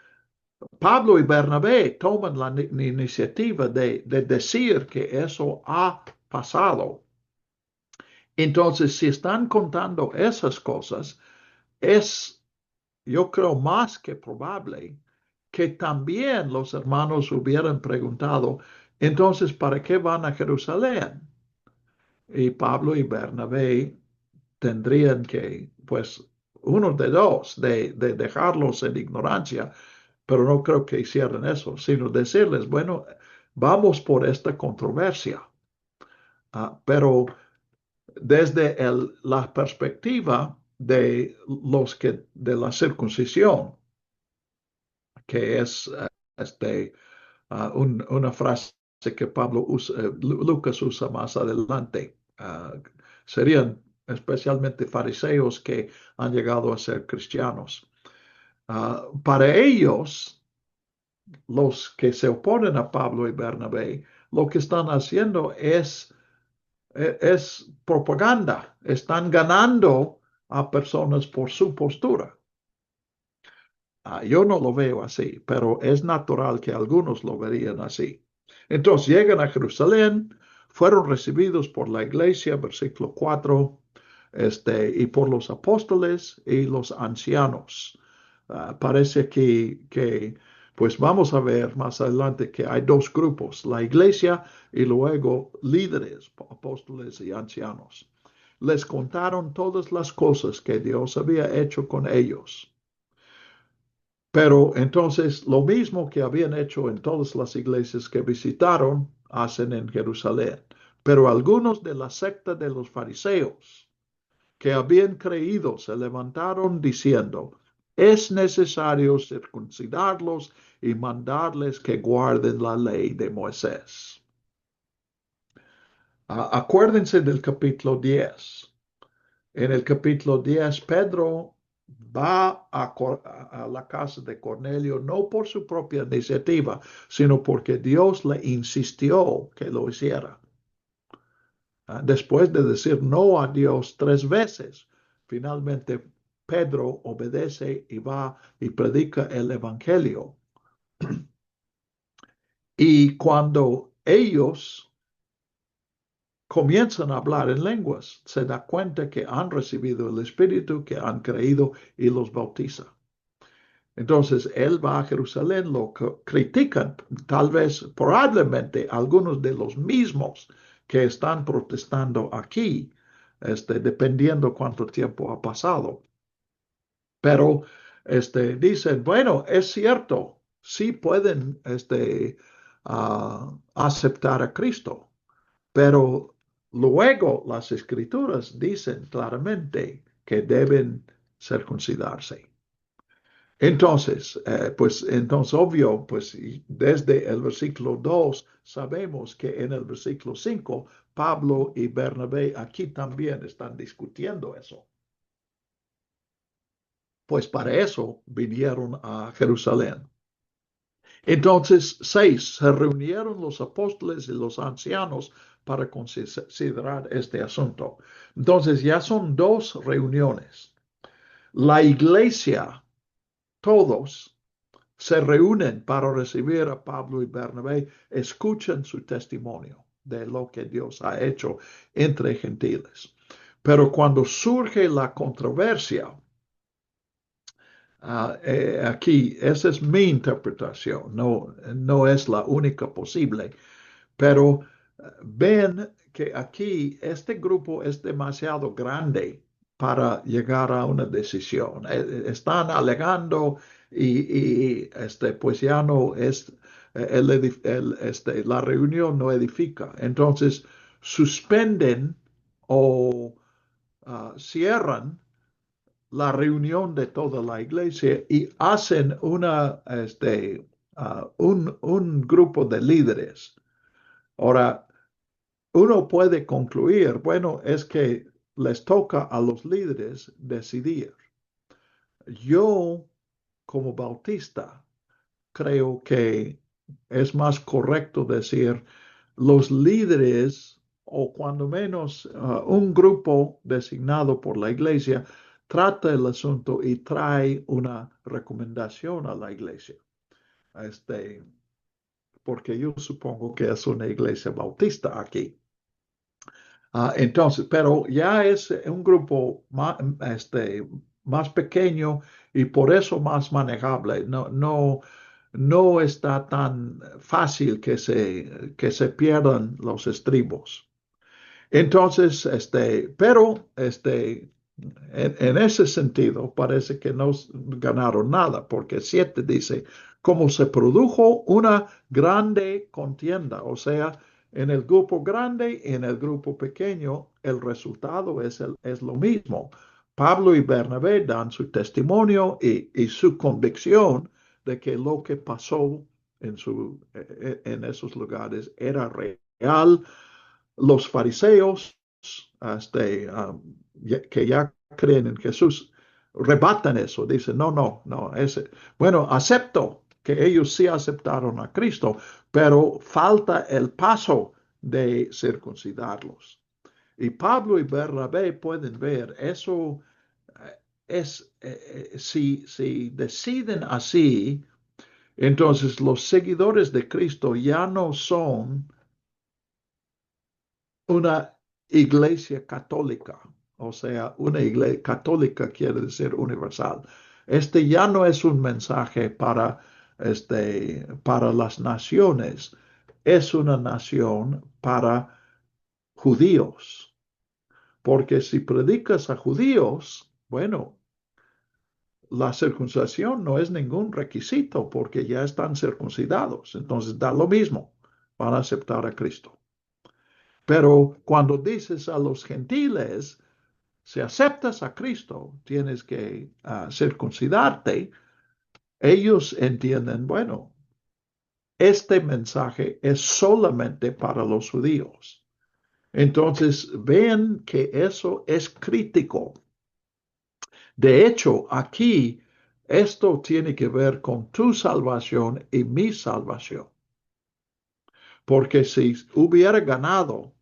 [SPEAKER 2] Pablo y Bernabé toman la iniciativa de decir que eso ha pasado. Entonces, si están contando esas cosas, yo creo, más que probable que también los hermanos hubieran preguntado, entonces, ¿para qué van a Jerusalén? Y Pablo y Bernabé tendrían que, pues, uno de dos, de dejarlos en ignorancia, pero no creo que hicieran eso, sino decirles, bueno, vamos por esta controversia. Pero desde la perspectiva de de la circuncisión, que es una frase que Lucas usa más adelante. Serían especialmente fariseos que han llegado a ser cristianos. Para ellos, los que se oponen a Pablo y Bernabé, lo que están haciendo es propaganda. Están ganando a personas por su postura. Yo no lo veo así, pero es natural que algunos lo verían así. Entonces llegan a Jerusalén, fueron recibidos por la iglesia, versículo 4, y por los apóstoles y los ancianos. Parece que Pues vamos a ver más adelante que hay dos grupos, la iglesia y luego líderes, apóstoles y ancianos. Les contaron todas las cosas que Dios había hecho con ellos. Pero entonces lo mismo que habían hecho en todas las iglesias que visitaron, hacen en Jerusalén. Pero algunos de la secta de los fariseos que habían creído se levantaron diciendo, es necesario circuncidarlos y mandarles que guarden la ley de Moisés. Acuérdense del capítulo 10. En el capítulo 10, Pedro va a la casa de Cornelio no por su propia iniciativa, sino porque Dios le insistió que lo hiciera. Después de decir no a Dios 3 veces, finalmente Pedro obedece y va y predica el evangelio. Y cuando ellos comienzan a hablar en lenguas, se da cuenta que han recibido el Espíritu, que han creído y los bautiza. Entonces él va a Jerusalén, lo critican, tal vez, probablemente, algunos de los mismos que están protestando aquí, dependiendo cuánto tiempo ha pasado. Pero dicen, bueno, es cierto, sí pueden aceptar a Cristo, pero luego las escrituras dicen claramente que deben circuncidarse. Entonces, entonces obvio, pues desde el versículo 2 sabemos que en el versículo 5 Pablo y Bernabé aquí también están discutiendo eso. Pues para eso vinieron a Jerusalén. Entonces, 6, se reunieron los apóstoles y los ancianos para considerar este asunto. Entonces, ya son 2 reuniones. La iglesia, todos, se reúnen para recibir a Pablo y Bernabé, escuchan su testimonio de lo que Dios ha hecho entre gentiles. Pero cuando surge la controversia, aquí, esa es mi interpretación, no es la única posible, pero ven que aquí este grupo es demasiado grande para llegar a una decisión. Están alegando y pues ya no es, la reunión no edifica. Entonces suspenden o cierran la reunión de toda la iglesia y hacen un grupo de líderes. Ahora, uno puede concluir, bueno, es que les toca a los líderes decidir. Yo, como bautista, creo que es más correcto decir los líderes o cuando menos un grupo designado por la iglesia trata el asunto y trae una recomendación a la iglesia. Porque yo supongo que es una iglesia bautista aquí. Entonces, pero ya es un grupo más pequeño y por eso más manejable. No está tan fácil que se pierdan los estribos. Entonces, pero en ese sentido parece que no ganaron nada, porque 7 dice, como se produjo una grande contienda, o sea, en el grupo grande y en el grupo pequeño, el resultado es lo mismo. Pablo y Bernabé dan su testimonio y su convicción de que lo que pasó en esos lugares era real. Los fariseos, que ya creen en Jesús, rebatan eso. Dicen, no. Bueno, acepto que ellos sí aceptaron a Cristo, pero falta el paso de circuncidarlos. Y Pablo y Bernabé pueden ver eso. Si deciden así, entonces los seguidores de Cristo ya no son una iglesia católica, o sea, una iglesia católica quiere decir universal. Este ya no es un mensaje para para las naciones, es una nación para judíos. Porque si predicas a judíos, bueno, la circuncisión no es ningún requisito porque ya están circuncidados. Entonces da lo mismo, van a aceptar a Cristo. Pero cuando dices a los gentiles, si aceptas a Cristo, tienes que circuncidarte, ellos entienden, bueno, este mensaje es solamente para los judíos. Entonces, ven que eso es crítico. De hecho, aquí esto tiene que ver con tu salvación y mi salvación. Porque si hubiera ganado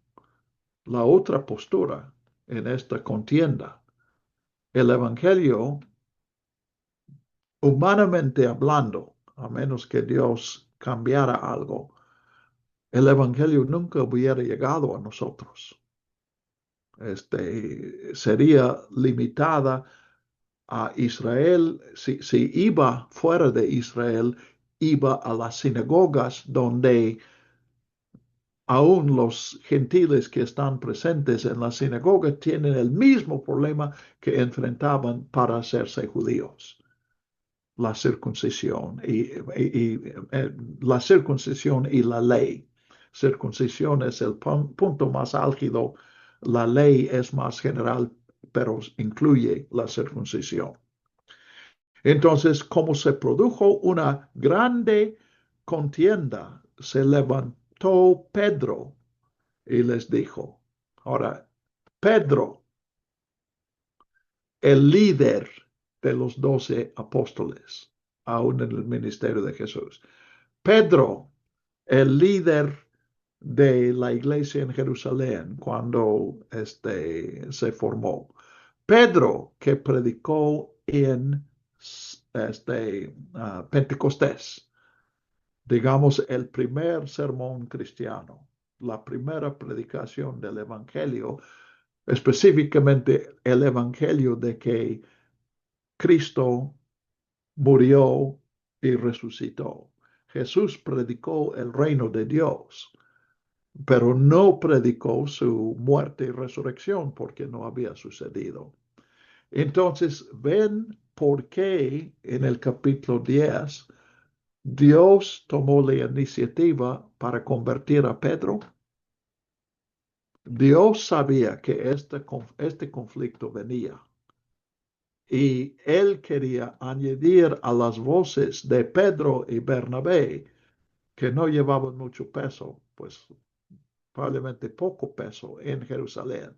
[SPEAKER 2] la otra postura en esta contienda, el Evangelio, humanamente hablando, a menos que Dios cambiara algo, el Evangelio nunca hubiera llegado a nosotros. Sería limitada a Israel. Si iba fuera de Israel, iba a las sinagogas donde aún los gentiles que están presentes en la sinagoga tienen el mismo problema que enfrentaban para hacerse judíos. La circuncisión la circuncisión y la ley. Circuncisión es el punto más álgido. La ley es más general, pero incluye la circuncisión. Entonces, como se produjo una grande contienda, se levantó Pedro y les dijo, ahora, Pedro, el líder de los 12 apóstoles, aún en el ministerio de Jesús. Pedro, el líder de la iglesia en Jerusalén cuando se formó. Pedro, que predicó en Pentecostés, digamos, el primer sermón cristiano, la primera predicación del Evangelio, específicamente el Evangelio de que Cristo murió y resucitó. Jesús predicó el reino de Dios, pero no predicó su muerte y resurrección porque no había sucedido. Entonces, ven por qué en el capítulo 10 Dios tomó la iniciativa para convertir a Pedro. Dios sabía que este conflicto venía y él quería añadir a las voces de Pedro y Bernabé, que no llevaban mucho peso, pues probablemente poco peso en Jerusalén.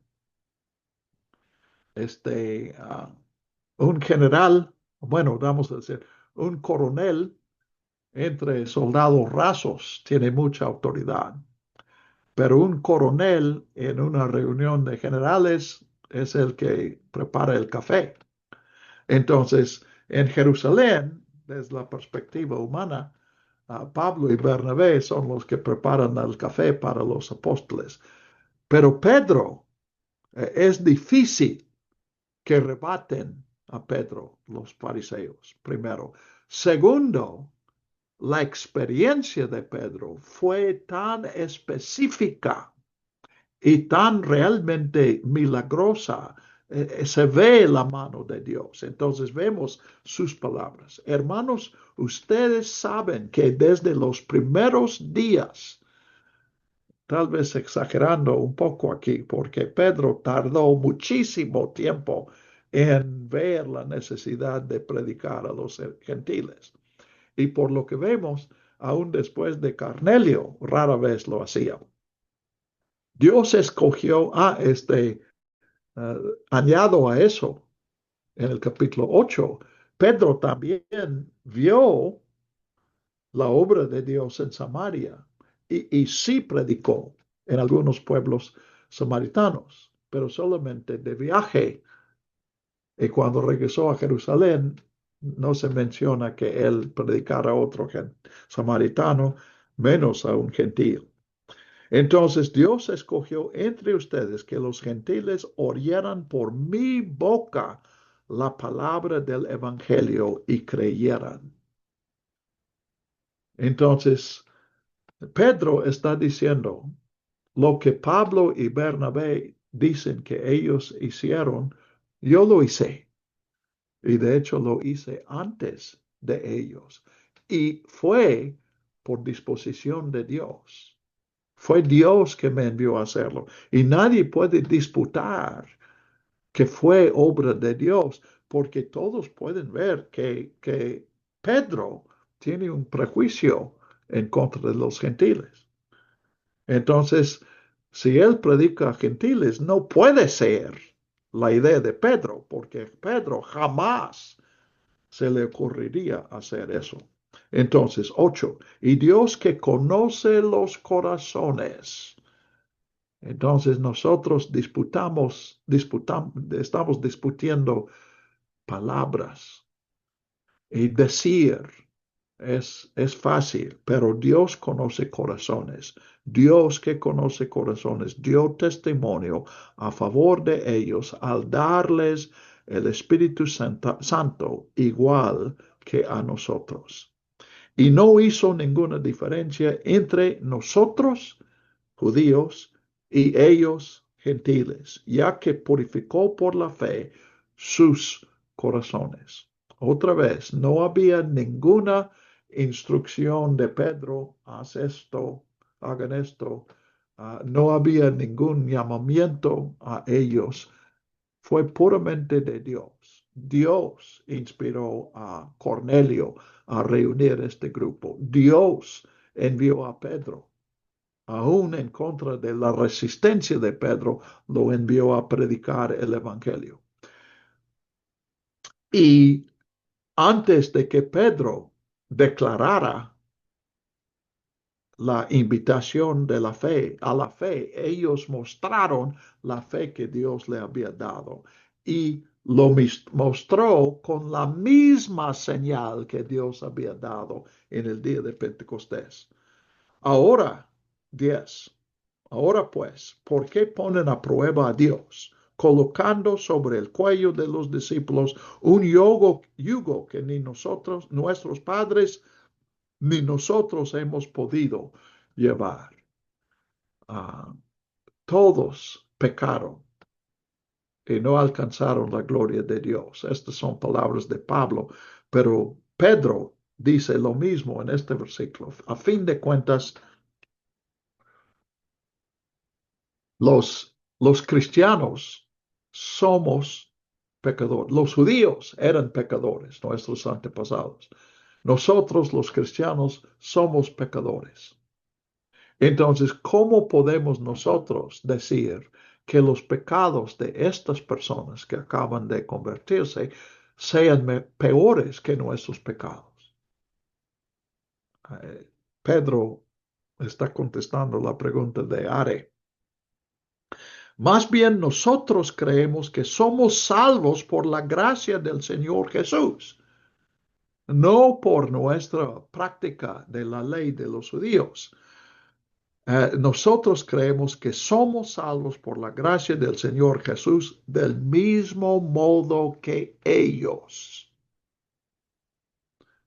[SPEAKER 2] Un general, bueno, vamos a decir, un coronel entre soldados rasos tiene mucha autoridad, pero un coronel en una reunión de generales es el que prepara el café. Entonces, en Jerusalén, desde la perspectiva humana, Pablo y Bernabé son los que preparan el café para los apóstoles. Pero Pedro, es difícil que rebaten a Pedro los fariseos, primero. Segundo, la experiencia de Pedro fue tan específica y tan realmente milagrosa. Se ve la mano de Dios. Entonces vemos sus palabras. Hermanos, ustedes saben que desde los primeros días, tal vez exagerando un poco aquí, porque Pedro tardó muchísimo tiempo en ver la necesidad de predicar a los gentiles. Y por lo que vemos, aún después de Cornelio, rara vez lo hacía. Dios escogió añado a eso, en el capítulo 8, Pedro también vio la obra de Dios en Samaria y sí predicó en algunos pueblos samaritanos, pero solamente de viaje. Y cuando regresó a Jerusalén, no se menciona que él predicara a otro samaritano, menos a un gentil. Entonces Dios escogió entre ustedes que los gentiles oyeran por mi boca la palabra del Evangelio y creyeran. Entonces, Pedro está diciendo, lo que Pablo y Bernabé dicen que ellos hicieron, yo lo hice. Y de hecho lo hice antes de ellos. Y fue por disposición de Dios. Fue Dios que me envió a hacerlo. Y nadie puede disputar que fue obra de Dios, porque todos pueden ver que Pedro tiene un prejuicio en contra de los gentiles. Entonces, si él predica a gentiles, no puede ser la idea de Pedro, porque Pedro jamás se le ocurriría hacer eso. Entonces, 8. Y Dios que conoce los corazones. Entonces nosotros estamos discutiendo palabras y decir es fácil, pero Dios conoce corazones. Dios que conoce corazones dio testimonio a favor de ellos al darles el Espíritu Santo igual que a nosotros. Y no hizo ninguna diferencia entre nosotros, judíos, y ellos, gentiles, ya que purificó por la fe sus corazones. Otra vez, no había ninguna instrucción de Pedro, haz esto, hagan esto. No había ningún llamamiento a ellos. Fue puramente de Dios. Dios inspiró a Cornelio a reunir este grupo. Dios envió a Pedro. Aún en contra de la resistencia de Pedro, lo envió a predicar el Evangelio. Y antes de que Pedro declarara la invitación de la fe, a la fe, ellos mostraron la fe que Dios le había dado y lo mostró con la misma señal que Dios había dado en el día de Pentecostés. Ahora, 10. Ahora pues, ¿por qué ponen a prueba a Dios, colocando sobre el cuello de los discípulos un yugo que ni nosotros, nuestros padres, ni nosotros hemos podido llevar? Todos pecaron y no alcanzaron la gloria de Dios. Estas son palabras de Pablo, pero Pedro dice lo mismo en este versículo. A fin de cuentas, los cristianos somos pecadores. Los judíos eran pecadores, nuestros antepasados. Nosotros los cristianos somos pecadores. Entonces, ¿cómo podemos nosotros decir que los pecados de estas personas que acaban de convertirse sean peores que nuestros pecados? Pedro está contestando la pregunta de Are. Más bien nosotros creemos que somos salvos por la gracia del Señor Jesús, no por nuestra práctica de la ley de los judíos. Nosotros creemos que somos salvos por la gracia del Señor Jesús del mismo modo que ellos.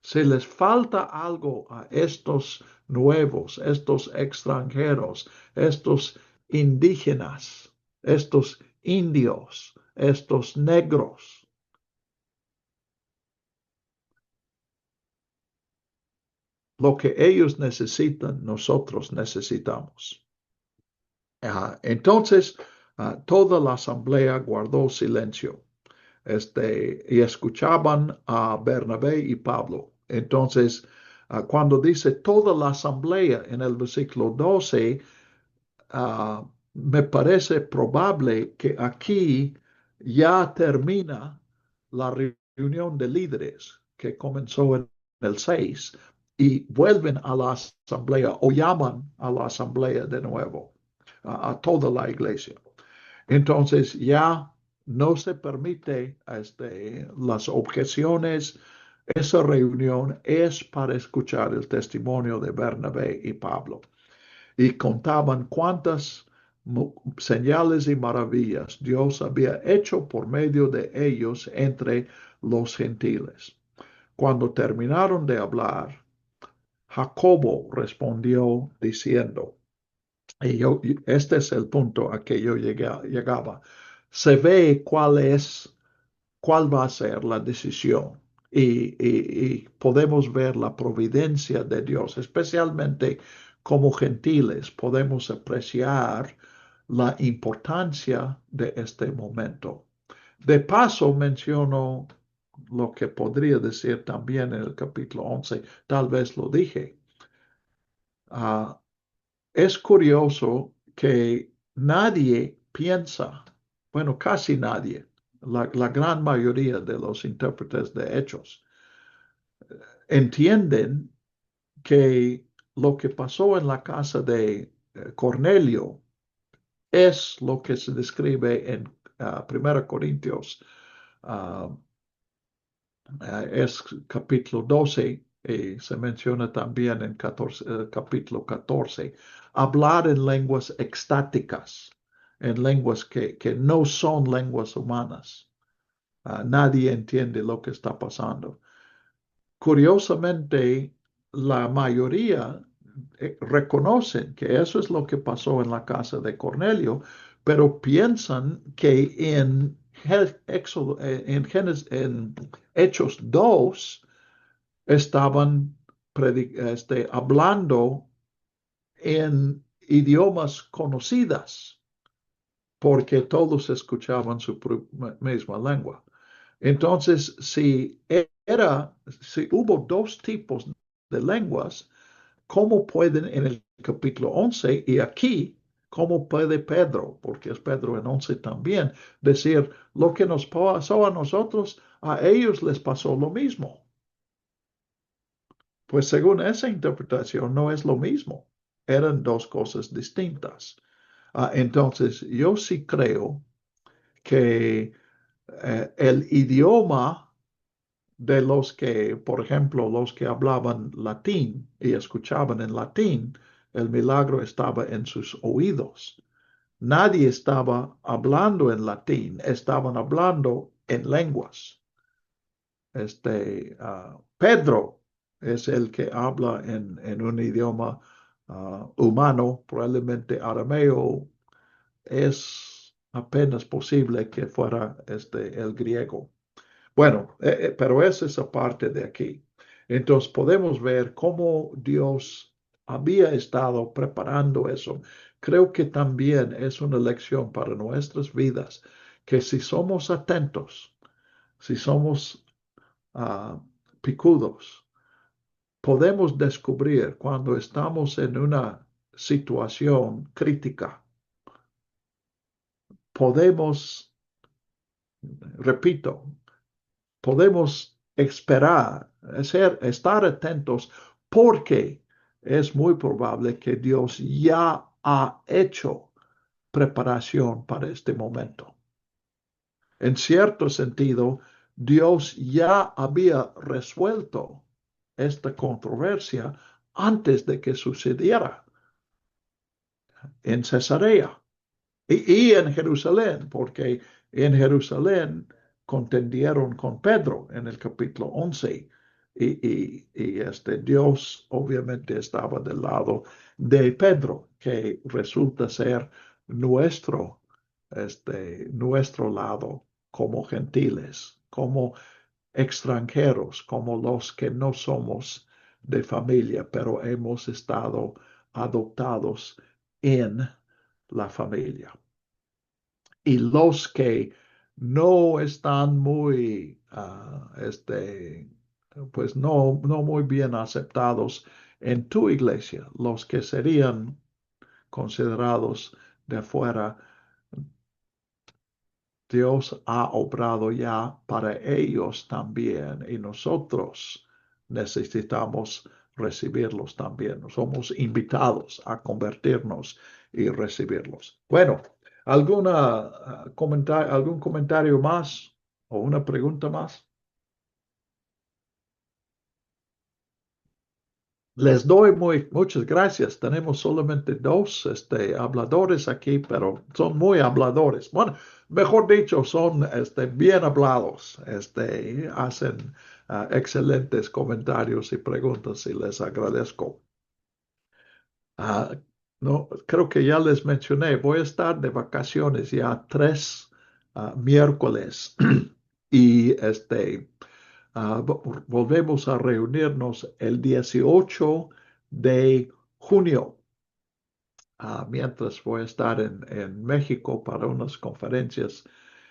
[SPEAKER 2] Si les falta algo a estos nuevos, estos extranjeros, estos indígenas, estos indios, estos negros, lo que ellos necesitan, nosotros necesitamos. Entonces, toda la asamblea guardó silencio, y escuchaban a Bernabé y Pablo. Entonces, cuando dice toda la asamblea en el versículo 12, me parece probable que aquí ya termina la reunión de líderes que comenzó en el 6 y vuelven a la asamblea o llaman a la asamblea de nuevo, a toda la iglesia. Entonces ya no se permite las objeciones. Esa reunión es para escuchar el testimonio de Bernabé y Pablo. Y contaban cuántas señales y maravillas Dios había hecho por medio de ellos entre los gentiles. Cuando terminaron de hablar, Jacobo respondió diciendo, este es el punto a que yo llegaba. Se ve cuál va a ser la decisión y podemos ver la providencia de Dios, especialmente como gentiles, podemos apreciar la importancia de este momento. De paso, menciono lo que podría decir también en el capítulo 11, tal vez lo dije. Es curioso que nadie piensa, bueno, casi nadie, la gran mayoría de los intérpretes de hechos, entienden que lo que pasó en la casa de Cornelio es lo que se describe en 1 Corintios, uh, es capítulo 12 y se menciona también en capítulo 14, hablar en lenguas extáticas, en lenguas que no son lenguas humanas. Nadie entiende lo que está pasando. Curiosamente, la mayoría reconocen que eso es lo que pasó en la casa de Cornelio, pero piensan que en Hechos 2 estaban hablando en idiomas conocidas, porque todos escuchaban su misma lengua. Entonces, si hubo dos tipos de lenguas, ¿cómo pueden en el capítulo 11 y aquí, cómo puede Pedro, porque es Pedro en 11 también, decir lo que nos pasó a nosotros, a ellos les pasó lo mismo? Pues según esa interpretación no es lo mismo, eran dos cosas distintas. Entonces, yo sí creo que el idioma de los que, por ejemplo, los que hablaban latín y escuchaban en latín, el milagro estaba en sus oídos. Nadie estaba hablando en latín, estaban hablando en lenguas. Pedro es el que habla en un idioma humano, probablemente arameo. Es apenas posible que fuera el griego. Bueno, pero es esa parte de aquí. Entonces podemos ver cómo Dios había estado preparando eso. Creo que también es una lección para nuestras vidas, que si somos atentos, si somos picudos, podemos descubrir cuando estamos en una situación crítica. Podemos, repito, podemos esperar, estar atentos porque es muy probable que Dios ya ha hecho preparación para este momento. En cierto sentido, Dios ya había resuelto esta controversia antes de que sucediera en Cesarea y en Jerusalén, porque en Jerusalén contendieron con Pedro en el capítulo 11 y Dios obviamente estaba del lado de Pedro, que resulta ser nuestro, nuestro lado como gentiles, como extranjeros, como los que no somos de familia, pero hemos estado adoptados en la familia. Y los que no están muy, pues no muy bien aceptados en tu iglesia, los que serían considerados de afuera, Dios ha obrado ya para ellos también y nosotros necesitamos recibirlos también. Somos invitados a convertirnos y recibirlos. Bueno, ¿algún comentario más o una pregunta más? Les doy muchas gracias. Tenemos solamente dos habladores aquí, pero son muy habladores. Bueno, mejor dicho, son bien hablados. Hacen excelentes comentarios y preguntas y les agradezco. No, creo que ya les mencioné, voy a estar de vacaciones ya 3 miércoles y volvemos a reunirnos el 18 de junio. Mientras voy a estar en México para unas conferencias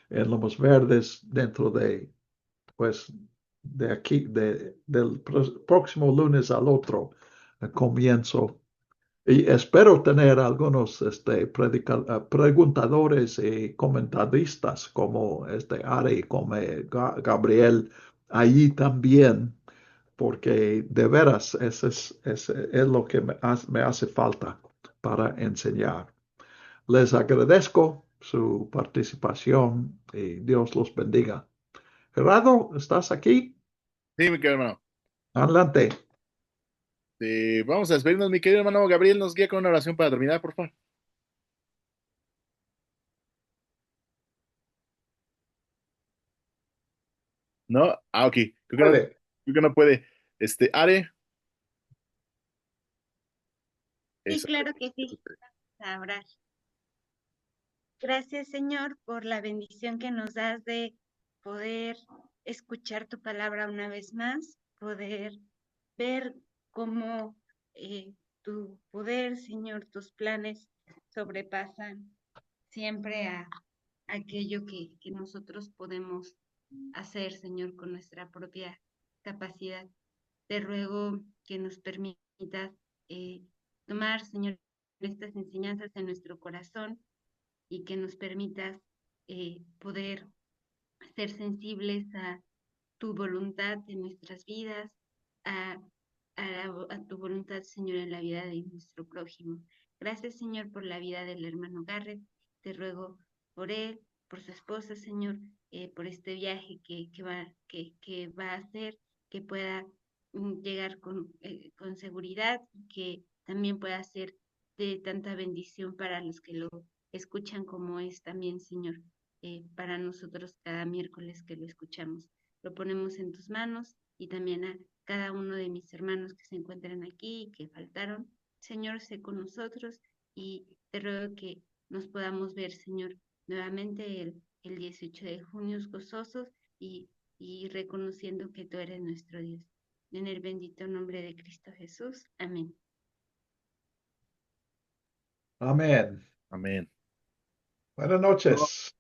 [SPEAKER 2] en Lomas Verdes dentro de, pues, de aquí, del próximo lunes al otro, comienzo. Y espero tener algunos preguntadores y comentaristas como Ari, como Gabriel, allí también, porque de veras ese es lo que me hace falta para enseñar. Les agradezco su participación y Dios los bendiga. Gerardo, ¿estás aquí?
[SPEAKER 4] Sí, mi querido hermano.
[SPEAKER 2] Adelante.
[SPEAKER 4] Vamos a despedirnos, mi querido hermano Gabriel. Nos guía con una oración para terminar, por favor. ¿No? Ok.
[SPEAKER 2] Puede.
[SPEAKER 4] Creo que no puede. Are.
[SPEAKER 3] Sí,
[SPEAKER 4] Eso.
[SPEAKER 3] claro que sí. A orar. Gracias, Señor, por la bendición que nos das de poder escuchar tu palabra una vez más, poder ver cómo tu poder, Señor, tus planes sobrepasan siempre a aquello que nosotros podemos hacer, Señor, con nuestra propia capacidad. Te ruego que nos permitas tomar, Señor, estas enseñanzas en nuestro corazón y que nos permitas poder ser sensibles a tu voluntad en nuestras vidas, a, a tu voluntad, Señor, en la vida de nuestro prójimo. Gracias, Señor, por la vida del hermano Garrett. Te ruego por él, por su esposa, Señor, por este viaje que va a hacer, que pueda llegar con seguridad y que también pueda ser de tanta bendición para los que lo escuchan como es también, Señor, para nosotros cada miércoles que lo escuchamos. Lo ponemos en tus manos y también a cada uno de mis hermanos que se encuentran aquí y que faltaron. Señor, sé con nosotros y te ruego que nos podamos ver, Señor, nuevamente el 18 de junio gozosos y reconociendo que tú eres nuestro Dios. En el bendito nombre de Cristo Jesús. Amén.
[SPEAKER 2] Amén.
[SPEAKER 4] Amén.
[SPEAKER 2] Buenas noches.